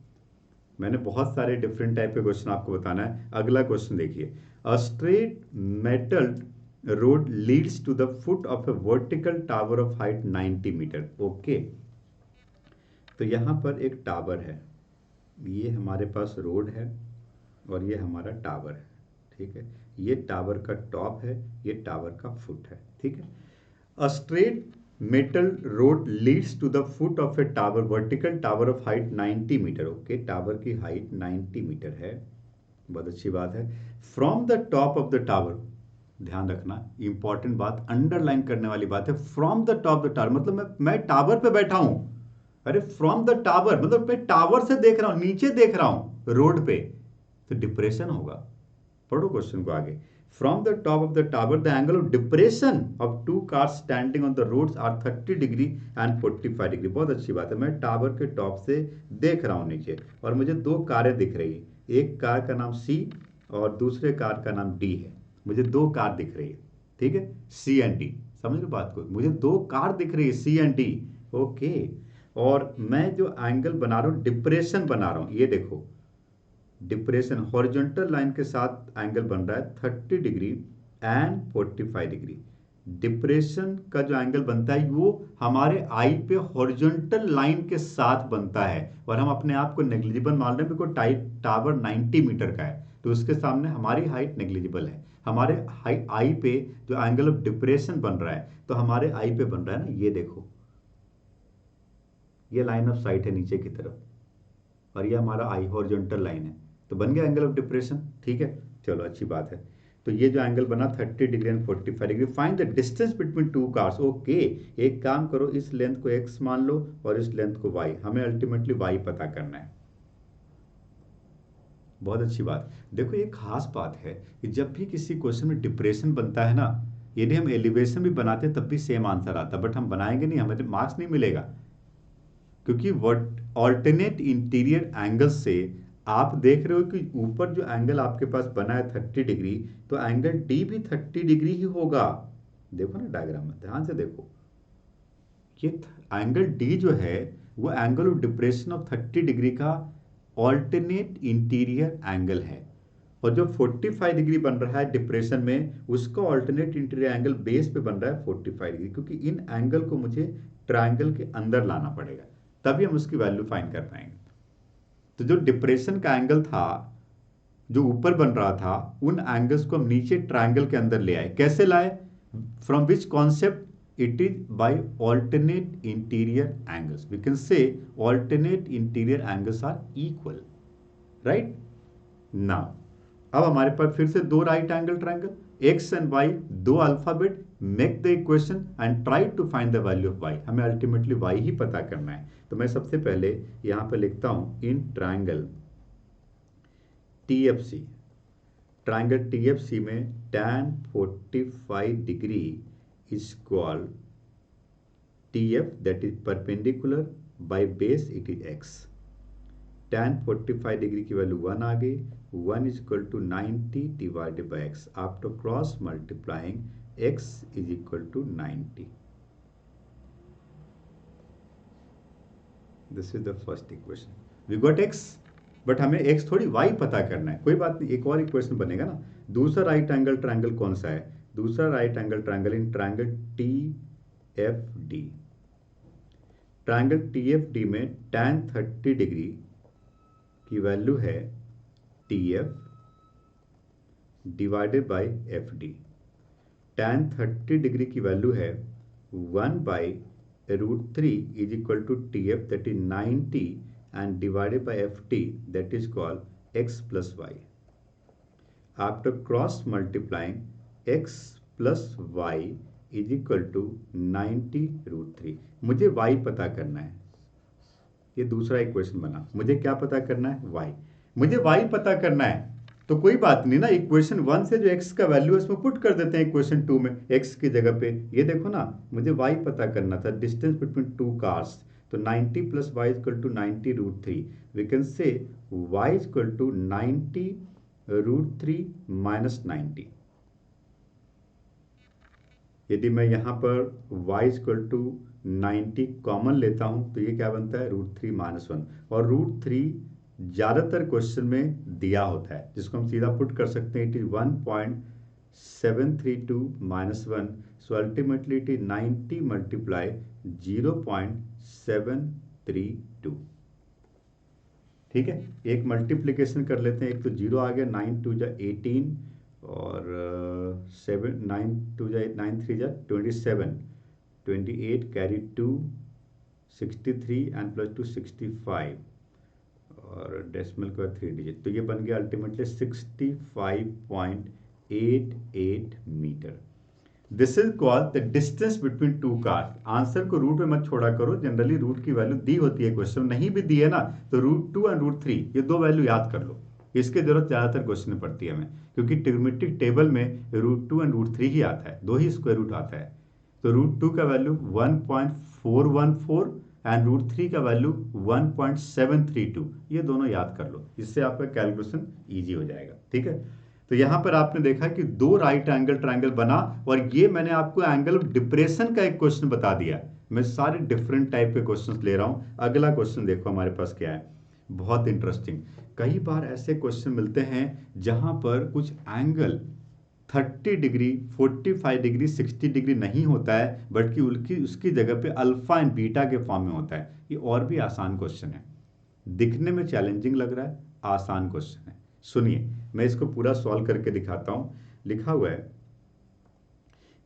मैंने बहुत सारे डिफरेंट टाइप के क्वेश्चन आपको बताना है। अगला क्वेश्चन देखिए, a straight metal road leads to the foot of a vertical tower of height 90 metre. Okay, तो यहां पर एक टावर है, ये हमारे पास रोड है और ये हमारा टावर है। ठीक है, ये टावर का टॉप है, ये टावर का फुट है। ठीक है, a straight metal road leads to the foot of a tower, vertical tower of height 90 metre. Okay, tower की हाइट 90 मीटर है, बहुत अच्छी बात है। From the top of the tower, ध्यान रखना इंपॉर्टेंट बात, अंडरलाइन करने वाली बात है। From the top the tower मतलब मैं टावर पे बैठा हूं। अरे फ्रॉम द टावर मतलब मैं टावर से देख रहा हूं, नीचे देख रहा हूं रोड पे, तो डिप्रेशन होगा। पढ़ो क्वेश्चन को आगे। From the top of the tower, the angle of depression of two cars standing on the roads are 30 degree and 45 degree. बहुत अच्छी बात है, मैं टावर के टॉप से देख रहा हूँ नीचे और मुझे दो कारें दिख रही है। एक कार का नाम C और दूसरे कार का नाम D है। मुझे दो कार दिख रही है, ठीक है, C एंड D। समझ लो बात को, मुझे दो कार दिख रही है C एंड D। ओके, और मैं जो एंगल बना रहा हूँ डिप्रेशन बना रहा हूँ, ये देखो डिप्रेशन हॉरिजॉन्टल लाइन के साथ एंगल बन रहा है 30 डिग्री एंड 45 डिग्री। डिप्रेशन का जो एंगल बनता है वो हमारे आई पे हॉरिजॉन्टल लाइन के साथ बनता है और हम अपने आप को नेग्लिजिबल मान रहे हैं बिकॉज टावर 90 मीटर का है, तो उसके सामने हमारी हाइट नेग्लिजिबल है। हमारे आई पे जो एंगल ऑफ डिप्रेशन बन रहा है तो हमारे आई पे बन रहा है ना, ये देखो, ये लाइन ऑफ साइट है नीचे की तरफ और ये हमारा आई हॉरिजॉन्टल लाइन है, तो बन गया एंगल ऑफ डिप्रेशन। ठीक है, चलो अच्छी बात है। तो ये जो एंगल बना 30 degree and 45 degree. Find the distance between two cars. Okay, एक काम करो, इस लेंथ को x मान लो और इस लेंथ को y, हमें अल्टीमेटली y पता करना है। बहुत अच्छी बात। देखो एक खास बात है कि जब भी किसी क्वेश्चन में डिप्रेशन बनता है ना, यदि हम एलिवेशन भी बनाते तब भी सेम आंसर आता, बट हम बनाएंगे नहीं, हमें मार्क्स नहीं मिलेगा, क्योंकि ऑल्टरनेट इंटीरियर एंगल से आप देख रहे हो कि ऊपर जो एंगल आपके पास बना है 30 डिग्री, तो एंगल डी भी 30 डिग्री ही होगा। देखो ना डायग्राम में, ध्यान से देखो, ये एंगल डी जो है वो angle of depression of 30 degree का ऑल्टरनेट इंटीरियर एंगल है, और जो 45 डिग्री बन रहा है डिप्रेशन में, उसका ऑल्टरनेट इंटीरियर एंगल बेस पे बन रहा है 45 डिग्री, क्योंकि इन एंगल को मुझे ट्रायंगल के अंदर लाना पड़ेगा, तभी हम उसकी वैल्यू फाइंड कर पाएंगे। तो जो डिप्रेशन का एंगल था जो ऊपर बन रहा था, उन एंगल्स को हम नीचे ट्रायंगल के अंदर ले आए। कैसे लाए? From which concept? It is by alternate interior angles. We can say alternate interior angles are equal, right. Now अब हमारे पास फिर से दो right angle triangle, x and y, दो alphabet, make the equation and try to find the value of y. हमें ultimately y ही पता करना है। तो मैं सबसे पहले यहां पर लिखता हूं in triangle TFC, triangle TFC में tan 45 degree is called TF, that is perpendicular by base it is x। tan 45 degree की वैल्यू 1 आ गई, 1 is equal to 90 divided by x। After cross multiplying x is equal to 90। This is the first equation, we got x, but हमें x थोड़ी y पता करना है। कोई बात नहीं, एक और इक्वेशन बनेगा ना। दूसरा राइट एंगल ट्रायंगल कौन सा है? दूसरा right angle triangle in triangle TFD। Triangle TFD में tan 30 डिग्री की वैल्यू है TF divided by FD। tan 30 degree की वैल्यू है 1/√3 is equal to TF, that is 90, and divided by FT, that is called x plus y. After cross multiplying, x plus y is equal to 90√3। मुझे y पता करना है, ये दूसरा equation बना। मुझे क्या पता करना है? y। मुझे y पता करना है, तो कोई बात नहीं ना, इक्वेशन 1 से जो x का वैल्यू है उसमें पुट कर देते हैं इक्वेशन 2 में x की जगह पे। ये देखो ना, मुझे y पता करना था, डिस्टेंस बिटवीन टू कार्स। तो 90 plus Y equal to 90√3। We can say y equal to 90√3 minus 90। यदि मैं यहाँ पर y इक्वल टू 90 कॉमन लेता हूँ तो ये क्या बनता है? √3 माइनस 1। और √3 ज़्यादातर क्वेश्चन में दिया होता है, जिसको हम सीधा पुट कर सकते हैं। It is 1.732 minus 1। So ultimately it is 90 multiply 0.732। ठीक है, एक मल्टीप्लीकेशन कर लेते हैं। एक तो 0 आ गया, 9 2 जा 18, और 7 9 2 जा 9 3 जा 27, 28 कैरी 2 63 एंड प्लस 2 65, और डेसिमल के बाद 3 डिजिट। तो ये बन गया ultimately 65.88 metre. This is called the distance between two cars. Answer को रूट में मत छोड़ा करो, जनरली रूट की वैल्यू दी होती है क्वेश्चन, नहीं भी दी है ना तो √2 एंड √3 ये दो वैल्यू याद कर लो। इसकी जरूरत ज्यादातर क्वेश्चन में पड़ती है हमें, क्योंकि ट्रिग्नोमेट्रिक टेबल में √2 एंड √3 ही आता है, दो ही स्क्वायर रूट आता है। तो √2 का वैल्यू 1.414 एंड √3 का वैल्यू 1.732, ये दोनों याद कर लो, इससे आपका कैलकुलेशन ईजी हो जाएगा। ठीक है, तो यहां पर आपने देखा कि दो राइट एंगल ट्रायंगल बना, और ये मैंने आपको एंगल ऑफ डिप्रेशन का एक क्वेश्चन बता दिया। मैं सारे डिफरेंट टाइप के क्वेश्चंस ले रहा हूं। अगला क्वेश्चन देखो हमारे पास क्या है, बहुत इंटरेस्टिंग। कई बार ऐसे क्वेश्चन मिलते हैं जहां पर कुछ एंगल 30 डिग्री 45 डिग्री 60 डिग्री नहीं होता है, बल्कि उसकी जगह पे अल्फा एंड बीटा के फॉर्म में होता है। ये और भी आसान क्वेश्चन है, दिखने में चैलेंजिंग लग रहा है, आसान क्वेश्चन है। सुनिए, मैं इसको पूरा सॉल्व करके दिखाता हूं। लिखा हुआ है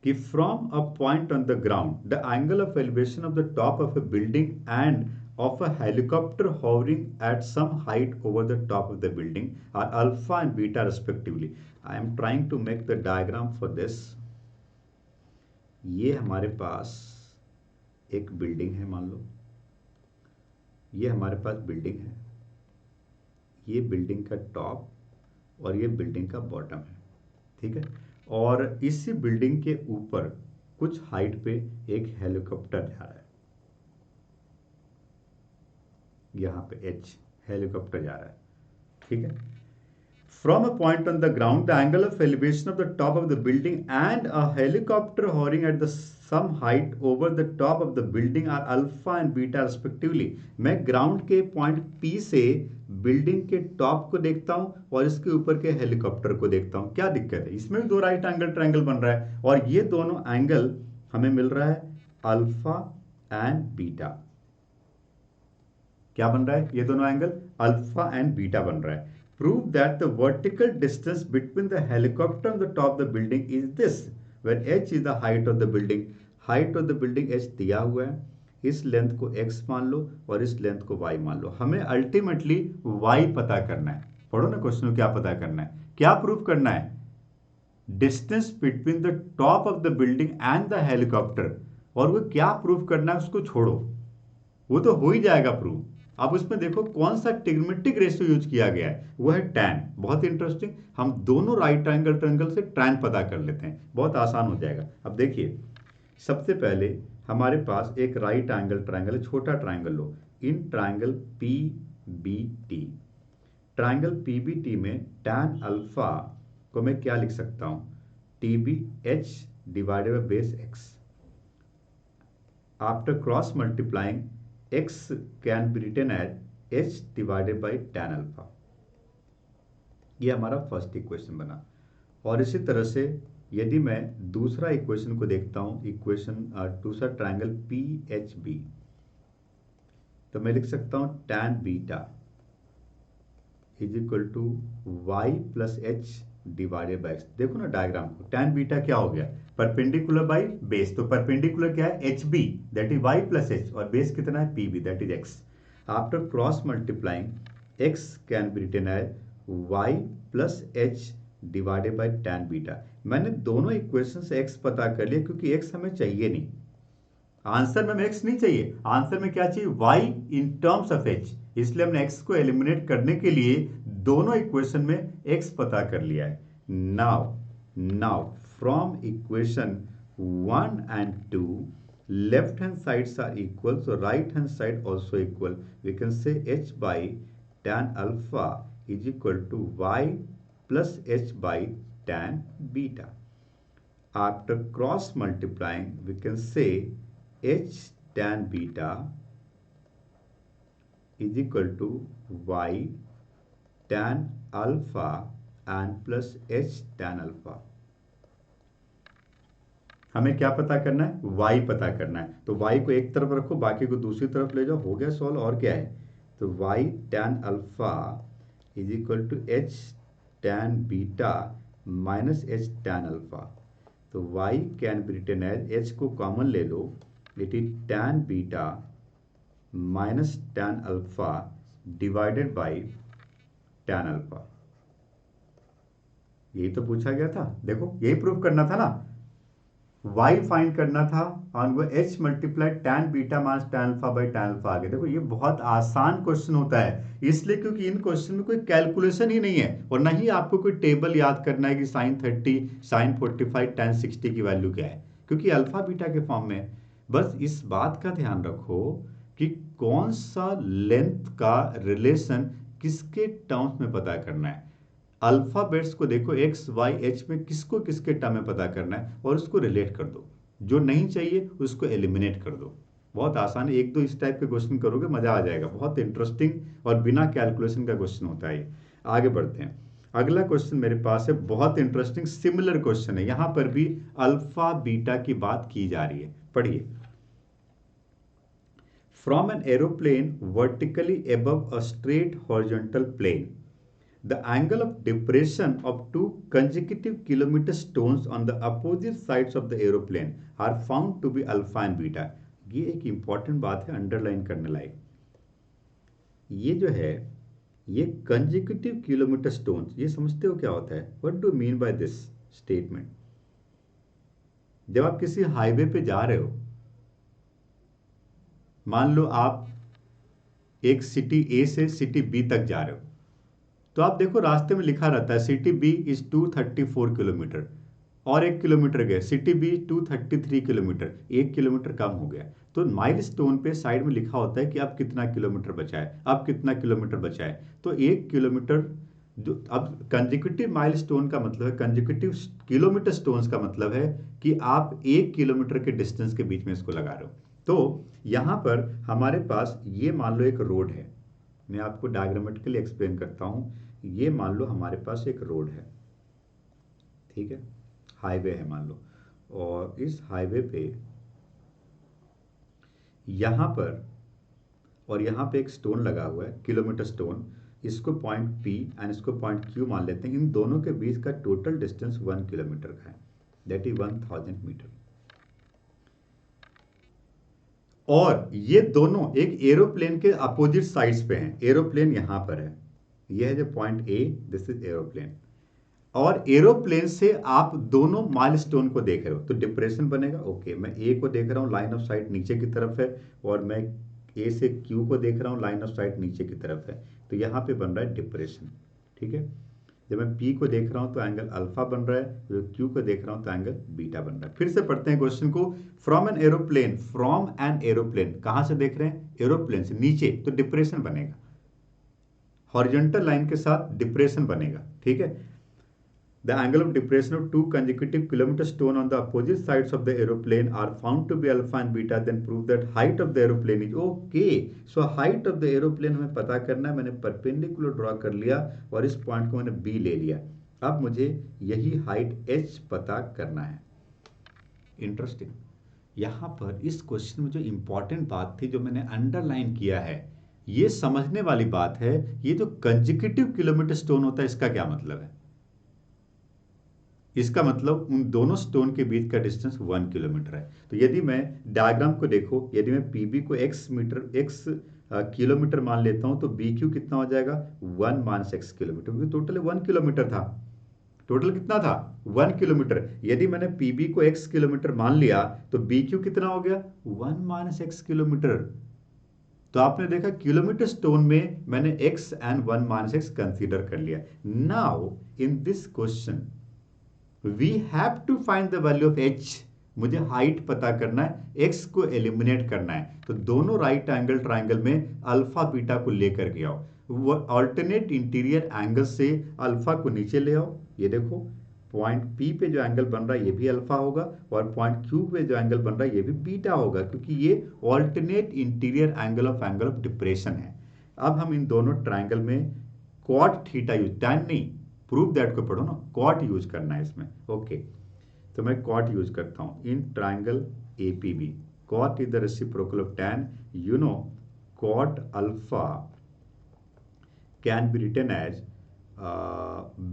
कि from a point on the ground the angle of elevation of the top of a building and of a helicopter hovering at some height over the top of the building are alpha and beta respectively. I am trying to make the diagram for this. ये हमारे पास एक building है, मान लो ये हमारे पास building है, ये building का टॉप और ये बिल्डिंग का बॉटम है। ठीक है, और इसी बिल्डिंग के ऊपर कुछ हाइट पे एक हेलीकॉप्टर जा रहा है, यहाँ पे H हेलीकॉप्टर जा रहा है। ठीक है। From a point on the ground, the angle of elevation of the top of the building and a helicopter hovering at the some height over the top of the building are alpha and beta respectively. मैं ground के point P से building के top को देखता हूं और इसके ऊपर के हेलीकॉप्टर को देखता हूं। क्या दिक्कत है? इसमें भी दो राइट एंगल ट्रायंगल बन रहा है और ये दोनों एंगल हमें मिल रहा है अल्फा एंड बीटा। क्या बन रहा है? ये दोनों एंगल अल्फा एंड बीटा बन रहा है। Prove that the vertical distance between the helicopter and the top of the building is this, where h is the height of the building. Height of the building h दिया हुआ है, इस length को x मान लो और इस length को y मान लो। हमें अल्टीमेटली y पता करना है। पढ़ो ना क्वेश्चन में क्या पता करना है, क्या प्रूफ करना है? Distance between the top of the building and the helicopter. और वो क्या प्रूफ करना है उसको छोड़ो, वो तो हो ही जाएगा प्रूफ। अब उसमें देखो कौन सा ट्रिग्नोमेट्रिक रेशियो यूज किया गया है, वो है tan। बहुत इंटरेस्टिंग, हम दोनों राइट एंगल ट्रायंगल से tan पता कर लेते हैं, बहुत आसान हो जाएगा। अब देखिए, सबसे पहले हमारे पास एक राइट एंगल ट्रायंगल है, छोटा triangle low, in triangle PBT। Triangle PBT में tan अल्फा को मैं क्या लिख सकता हूं? TBH divided by base x। After cross multiplying x can be written as h divided by tan alpha. ये हमारा फर्स्ट इक्वेशन बना। और इसी तरह से यदि मैं दूसरा इक्वेशन को देखता हूं, इक्वेशन दूसरा ट्रायंगल PHB, तो मैं लिख सकता हूं tan beta is equal to y plus H divided by X. देखो ना डायग्राम को, tan बीटा क्या हो गया? Perpendicular by base. तो परपेंडिकुलर क्या है? HB, that is y plus H, और बेस कितना है? PB, that is x। After cross multiplying x can be written as y plus H divided by tan beta. मैंने दोनों इक्वेशन से x पता कर लिया क्योंकि x हमें चाहिए नहीं, आंसर में हमें x नहीं चाहिए, आंसर में क्या चाहिए? y in terms of h। इसलिए हमने x को एलिमिनेट करने के लिए दोनों इक्वेशन में x पता कर लिया है। Now from equation 1 and 2 left hand sides are equal, so right hand side also equal. We can say h by tan alpha is equal to y plus h by tan beta. After cross multiplying, we can say h tan beta is equal to y tan alpha and plus h tan alpha। हमें क्या पता करना है? y पता करना है। तो y को एक तरफ रखो, बाकी को दूसरी तरफ ले जाओ, हो गया सॉल्व। और क्या है? तो y tan alpha is equal to h tan beta minus h tan alpha. तो y can be written as, h को कॉमन ले लो, it is tan beta minus tan alpha divided by tan alpha. यही तो पूछा गया था, देखो यही प्रूफ करना था ना, y फाइंड करना था और वो h multiply tan beta minus tan alpha by tan alpha आ गया। देखो ये बहुत आसान क्वेश्चन होता है, इसलिए क्योंकि इन क्वेश्चन में कोई कैलकुलेशन ही नहीं है और ना ही आपको कोई टेबल याद करना है कि sin 30, sin 45, tan 60 की वैल्यू क्या है, क्योंकि अल्फा बीटा के फॉर्म में। बस इस बात का ध्यान रखो कि कौन सा लेंथ का रिलेशन किसके टर्म्स में पता करना है। अल्फाबेट्स को देखो, x y h में किसको किसके टर्म में पता करना है और उसको रिलेट कर दो, जो नहीं चाहिए उसको एलिमिनेट कर दो। बहुत आसान है, एक दो इस टाइप के क्वेश्चन करोगे मजा आ जाएगा, बहुत इंटरेस्टिंग और बिना कैलकुलेशन का क्वेश्चन होता है। आगे बढ़ते हैं, अगला क्वेश्चन मेरे पास है, बहुत इंटरेस्टिंग सिमिलर क्वेश्चन है, यहां पर भी अल्फा बीटा की बात की जा रही है। पढ़िए, from an aeroplane vertically above a straight horizontal plane, the angle of depression of two consecutive kilometer stones on the opposite sides of the aeroplane are found to be alpha and beta। ये एक important बात है, underline करने लायक। ये जो है, ये consecutive kilometre stones, ये समझते हो क्या होता है? What do mean by this statement? जब आप किसी हाईवे पे जा रहे हो, मान लो आप एक सिटी ए से सिटी बी तक जा रहे हो, तो आप देखो रास्ते में लिखा रहता है सिटी बी इज 234 किलोमीटर। और 1 किलोमीटर गए, सिटी बी 233 किलोमीटर, 1 किलोमीटर कम हो गया। तो माइलस्टोन पे साइड में लिखा होता है कि अब कितना किलोमीटर बचा है, अब कितना किलोमीटर बचा है। तो 1 किलोमीटर जो अब कंजिक्यूटिव माइलस्टोन का मतलब है, कंजिक्यूटिव किलोमीटर स्टोन्स का मतलब है कि आप 1 किलोमीटर के डिस्टेंस के बीच में इसको लगा रहे हो। तो यहाँ पर हमारे पास ये मान लो एक रोड है, मैं आपको डायग्रामेटिकली एक्सप्लेन करता हूँ। ये मान लो हमारे पास एक रोड है, ठीक है, हाईवे है मान लो, और इस हाईवे पे यहाँ पर और यहाँ पे एक स्टोन लगा हुआ है, किलोमीटर स्टोन। इसको पॉइंट पी एंड इसको पॉइंट क्यू मान लेते हैं। इन दोनों के बीच का टोटल डिस्टेंस 1 किलोमीटर का है, दैट इज 1000 मीटर। और ये दोनों एक एरोप्लेन के अपोजिट साइड्स पे हैं। एरोप्लेन यहाँ पर है, ये है जो point A, this is aeroplane. और एरोप्लेन से आप दोनों माइलस्टोन को देख रहे हो तो डिप्रेशन बनेगा। ओके, मैं ए को देख रहा हूँ, लाइन ऑफ साइट नीचे की तरफ है, और मैं ए से क्यू को देख रहा हूँ, लाइन ऑफ साइट नीचे की तरफ है, तो यहाँ पे बन रहा है डिप्रेशन। ठीक है, जब मैं पी को देख रहा हूँ तो एंगल अल्फा बन रहा है, जब क्यू को देख रहा हूँ तो एंगल बीटा बन रहा है। फिर से पढ़ते हैं क्वेश्चन को। From an aeroplane, from an aeroplane कहाँ से देख रहे हैं, एरोप्लेन से नीचे, तो डिप्रेशन बनेगा, हॉरिजॉन्टल लाइन के साथ डिप्रेशन बनेगा। ठीक है, the angle of depression of two consecutive kilometer stone on the opposite sides of the aeroplane are found to be alpha and beta, then prove that height of the aeroplane is okay. So height of the aeroplane हमें पता करना है। मैंने perpendicular draw कर लिया और इस point को मैंने बी ले लिया। अब मुझे यही हाइट एच पता करना है। इंटरेस्टिंग, यहाँ पर इस क्वेश्चन में जो इंपॉर्टेंट बात थी, जो मैंने अंडरलाइन किया है, ये समझने वाली बात है। ये जो कंजिक्यूटिव किलोमीटर स्टोन होता है, इसका क्या मतलब है? इसका मतलब उन दोनों स्टोन के बीच का डिस्टेंस 1 किलोमीटर है। तो यदि मैं डायग्राम को देखो, यदि मैं पीबी को एक्स किलोमीटर मान लेता हूं, तो बी क्यू कितना हो जाएगा, 1 माइनस एक्स किलोमीटर, क्योंकि टोटल 1 किलोमीटर था। टोटल कितना था, 1 किलोमीटर। यदि मैंने पीबी को एक्स किलोमीटर मान लिया तो बी क्यू कितना हो गया, 1 माइनस एक्स किलोमीटर। तो आपने देखा किलोमीटर स्टोन में मैंने X and 1 minus X consider कर लिया। Now in this question we have to find the value of H. मुझे हाइट पता करना है, एक्स को एलिमिनेट करना है। तो दोनों राइट एंगल ट्राइंगल में अल्फा बीटा को लेकर के आओ, वो ऑल्टरनेट इंटीरियर एंगल से अल्फा को नीचे ले आओ। ये देखो, पॉइंट पी पे जो एंगल बन रहा है ये भी अल्फा होगा, और पॉइंट क्यू पे जो एंगल बन रहा है ये भी बीटा होगा, क्योंकि ये alternate interior angle of depression है। अब हम इन दोनों ट्राइंगल में कॉट थीटा यूज, टैन नहीं, प्रूफ दैट को पढ़ो ना, कॉट यूज करना है इसमें। ओके, तो मैं कॉट यूज करता हूं in triangle APB. Cot is the reciprocal of tan. You know cot alpha can be written as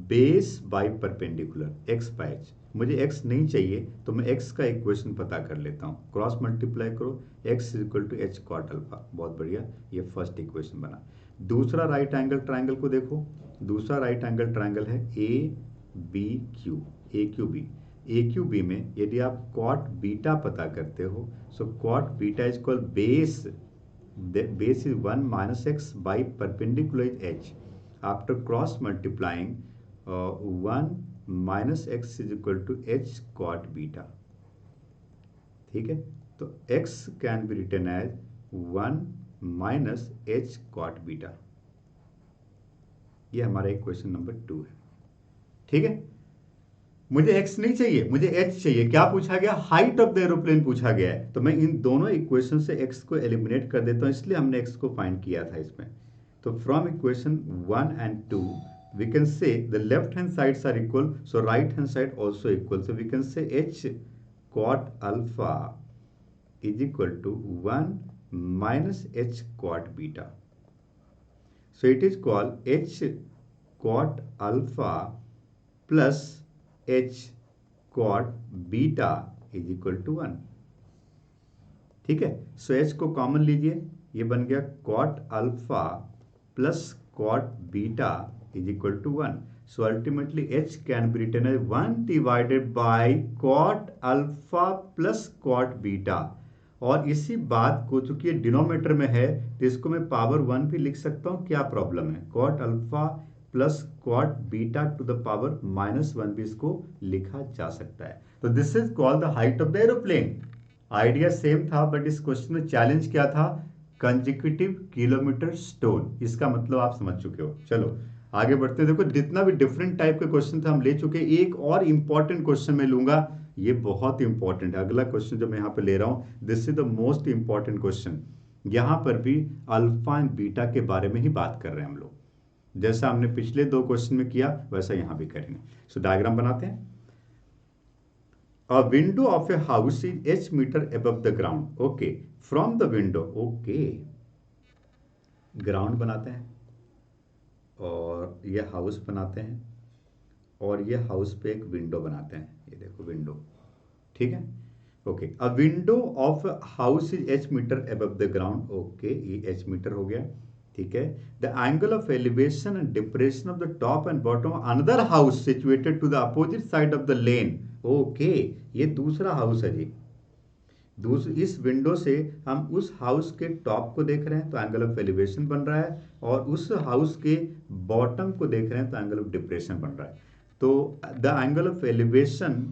base by perpendicular X by H. मुझे एक्स नहीं चाहिए तो मैं एक्स का इक्वेशन पता कर लेता हूँ, क्रॉस मल्टीप्लाई करो, X is equal to H cot alpha. बहुत बढ़िया, ये फर्स्ट इक्वेशन बना। दूसरा राइट एंगल ट्राइंगल को देखो, दूसरा राइट एंगल ट्राइंगल है A B Q, A Q B. A Q B में यदि आप कॉट बीटा पता करते हो, so cot beta is called base, base is 1 minus x by perpendicular is h. After cross multiplying 1 minus x is equal to H cot beta. ठीक है, तो x can be written as 1 minus h cot beta. ये हमारा equation number 2 है। ठीक है, मुझे x नहीं चाहिए, मुझे h चाहिए। क्या पूछा गया, हाइट ऑफ द एरोप्लेन पूछा गया है। तो मैं इन दोनों इक्वेशन से x को एलिमिनेट कर देता हूं, इसलिए हमने x को फाइंड किया था इसमें। तो from equation 1 and 2 we can say the left hand sides are equal, so right hand side also equal, so we can say h cot alpha is equal to 1 minus h cot beta. So it is called h cot alpha plus h cot beta is equal to 1. ठीक है, सो h को common लीजिए, ये बन गया cot alpha plus cot beta is equal to 1. So ultimately h can be written as 1 divided by cot alpha plus cot beta. और इसी बात को, चूंकि ये डिनोमिनेटर में है तो इसको मैं पावर 1 भी लिख सकता हूँ, क्या प्रॉब्लम है। cot alpha plus quad beta two the power -1 भी इसको लिखा जा सकता है। तो this is called the height of the aeroplane. Idea same था, बट इस क्वेश्चन में चैलेंज क्या था? Consecutive kilometre stone. इसका मतलब आप समझ चुके हो। चलो आगे बढ़ते हैं। देखो जितना भी डिफरेंट टाइप के क्वेश्चन था हम ले चुके हैं। एक और इंपॉर्टेंट क्वेश्चन मैं लूंगा, ये बहुत इंपॉर्टेंट है। अगला क्वेश्चन जो मैं यहाँ पे ले रहा हूँ, this is the most important question. यहाँ पर भी अल्फा एंड बीटा के बारे में ही बात कर रहे हैं हम लोग। जैसा हमने पिछले 2 क्वेश्चन में किया वैसा यहाँ भी करेंगे। सो डायग्राम बनाते हैं। A window of a house is h meter above the ground. Okay, from the window. Okay, ground बनाते हैं और ये हाउस बनाते हैं और ये हाउस पे एक विंडो बनाते हैं। ये देखो विंडो, ठीक है। Okay, a window of house is h metre above the ground. Okay, ये h मीटर हो गया, ठीक है। The angle of elevation and depression of the top and bottom of another house situated to the opposite side of the lane. Okay, ये दूसरा house है जी। इस window से हम उस हाउस के टॉप को देख रहे हैं तो एंगल ऑफ एलिवेशन बन रहा है, और उस हाउस के बॉटम को देख रहे हैं तो एंगल ऑफ डिप्रेशन बन रहा है। तो the angle of elevation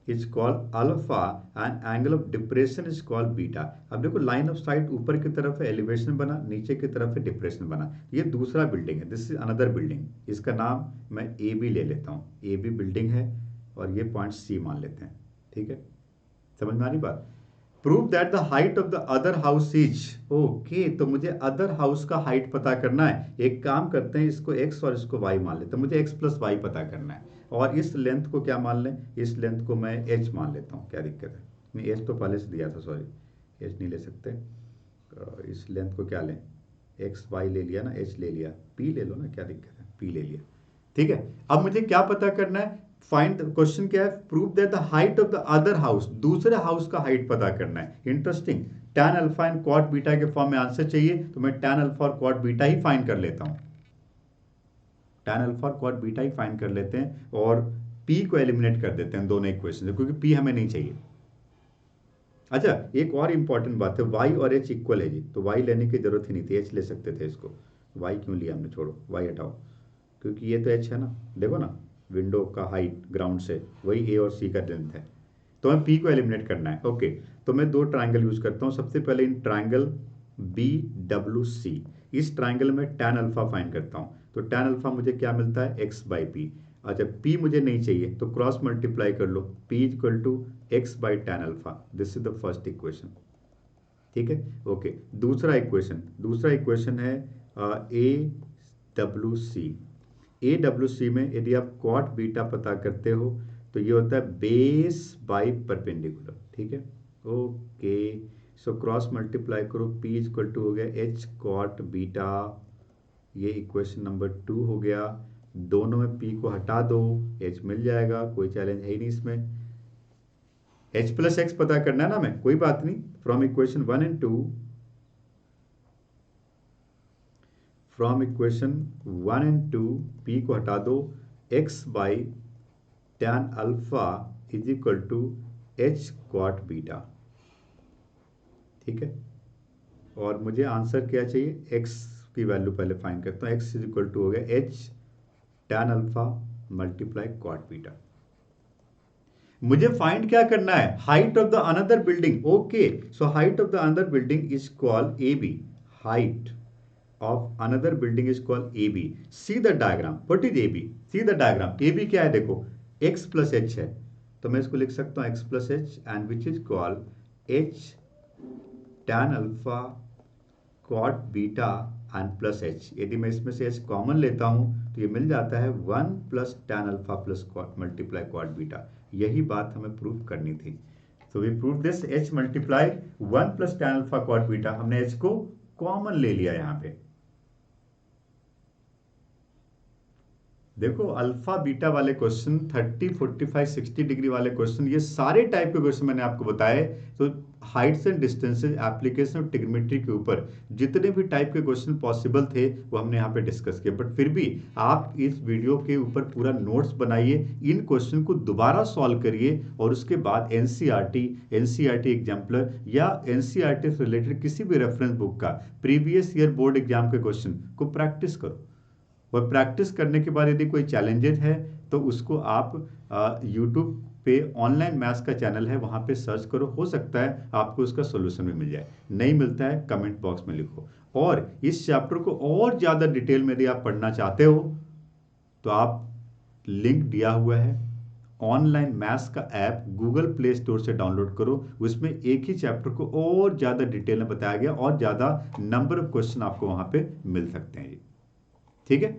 is called alpha and angle of depression is called beta. अब देखो लाइन ऑफ साइट ऊपर की तरफ है एलिवेशन बना, नीचे की तरफ है डिप्रेशन बना। ये दूसरा बिल्डिंग है, दिस इज अनदर बिल्डिंग। इसका नाम मैं ए बी ले लेता हूँ। ए बी बिल्डिंग है और ये पॉइंट सी मान लेते हैं, ठीक है। समझ में आ रही बात? Prove that the height of the other house is. Okay, तो मुझे अदर हाउस का हाइट पता करना है। एक काम करते हैं, इसको x और इसको y मान लेते हैं। मुझे x प्लस वाई पता करना है, और इस लेंथ को क्या मान लें? इस लेंथ को मैं h मान लेता हूँ। क्या दिक्कत है? नहीं, h तो पहले से दिया था, सॉरी, h नहीं ले सकते। इस लेंथ को क्या लें? x y ले लिया ना, h ले लिया, p ले लो ना, क्या दिक्कत है? p ले लिया, ठीक है। अब मुझे क्या पता करना है? फाइंड, क्वेश्चन क्या है? Prove that the height of the other house, दूसरे हाउस का हाइट पता करना है। Interesting. tan alpha and quad beta के फॉर्म में आंसर चाहिए, तो मैं tan अल्फा और क्वाड बीटा ही फाइंड कर लेता हूं। tan अल्फा और क्वाड बीटा ही फाइंड कर लेते हैं और p को एलिमिनेट कर देते हैं दोनों इक्वेशन से, क्योंकि p हमें नहीं चाहिए। अच्छा, एक और इंपॉर्टेंट बात है, y और h इक्वल है जी, तो y लेने की जरूरत ही नहीं थी, h ले सकते थे इसको। y क्यों लिया हमने? छोड़ो, y हटाओ, क्योंकि ये तो h है ना। देखो ना, विंडो का हाइट ग्राउंड से वही ए और सी का लेंथ है, तो हमें पी को एलिमिनेट करना है। ओके, तो मैं 2 ट्राइंगल यूज करता हूँ। सबसे पहले in triangle B W C, इस ट्राइंगल में tan अल्फा फाइंड करता हूँ। तो tan अल्फा मुझे क्या मिलता है? x by P. अच्छा, p मुझे नहीं चाहिए तो क्रॉस मल्टीप्लाई कर लो, p equal to X by tan alpha. This is the first equation, ठीक है। ओके, दूसरा इक्वेशन है A W C. A W C में यदि आप क्वाड बीटा पता करते हो तो ये होता है बेस बाई परपेंडिकुलर, ठीक है। ओके, सो क्रॉस मल्टीप्लाई करो, पी इक्वल टू हो गया एच क्वाड बीटा। ये इक्वेशन नंबर 2 हो गया। दोनों में पी को हटा दो, एच मिल जाएगा, कोई चैलेंज है ही नहीं इसमें। एच प्लस एक्स पता करना है ना, मैं कोई बात नहीं। From equation 1 and 2, from equation 1 and 2 p को हटा दो, x by tan alpha is equal to H cot beta, ठीक है। और मुझे आंसर क्या चाहिए? x की वैल्यू पहले फाइंड करता हूँ। x इज इक्वल टू हो गया h tan alpha multiply cot beta. मुझे फाइंड क्या करना है? Height of the another building. Okay, so height of the another building is called A B. Height of another building is called AB. See the diagram. What is AB? See the diagram. AB क्या है? देखो, x plus h है, तो मैं इसको लिख सकता हूँ x plus h and which is called h tan alpha quad beta and plus h। यदि मैं इसमें से h कॉमन लेता हूँ तो ये मिल जाता है 1 plus tan alpha plus quad multiply quad beta। यही बात हमें प्रूव करनी थी। So we prove this h multiply 1 plus tan alpha quad beta। हमने h को कॉमन ले लिया यहाँ पे। देखो, अल्फा बीटा वाले क्वेश्चन, 30, 45, 60 डिग्री वाले क्वेश्चन, ये सारे टाइप के क्वेश्चन मैंने आपको बताए। तो Heights and distances application of trigonometry के ऊपर जितने भी टाइप के क्वेश्चन पॉसिबल थे वो हमने यहाँ पे डिस्कस किए। बट फिर भी आप इस वीडियो के ऊपर पूरा नोट्स बनाइए, इन क्वेश्चन को दोबारा सॉल्व करिए, और उसके बाद एनसीईआरटी एग्जाम्पलर या एनसीईआरटी से रिलेटेड किसी भी रेफरेंस बुक का प्रीवियस ईयर बोर्ड एग्जाम के क्वेश्चन को प्रैक्टिस करो। और प्रैक्टिस करने के बाद यदि कोई चैलेंजेस है तो उसको आप यूट्यूब पे ऑनलाइन मैथ्स का चैनल है, वहाँ पे सर्च करो, हो सकता है आपको उसका सोल्यूशन भी मिल जाए। नहीं मिलता है कमेंट बॉक्स में लिखो। और इस चैप्टर को और ज़्यादा डिटेल में यदि आप पढ़ना चाहते हो तो आप, लिंक दिया हुआ है, ऑनलाइन मैथ्स का ऐप गूगल प्ले स्टोर से डाउनलोड करो। उसमें एक ही चैप्टर को और ज़्यादा डिटेल में बताया गया और ज़्यादा नंबर ऑफ क्वेश्चन आपको वहाँ पे मिल सकते हैं। ठीक है।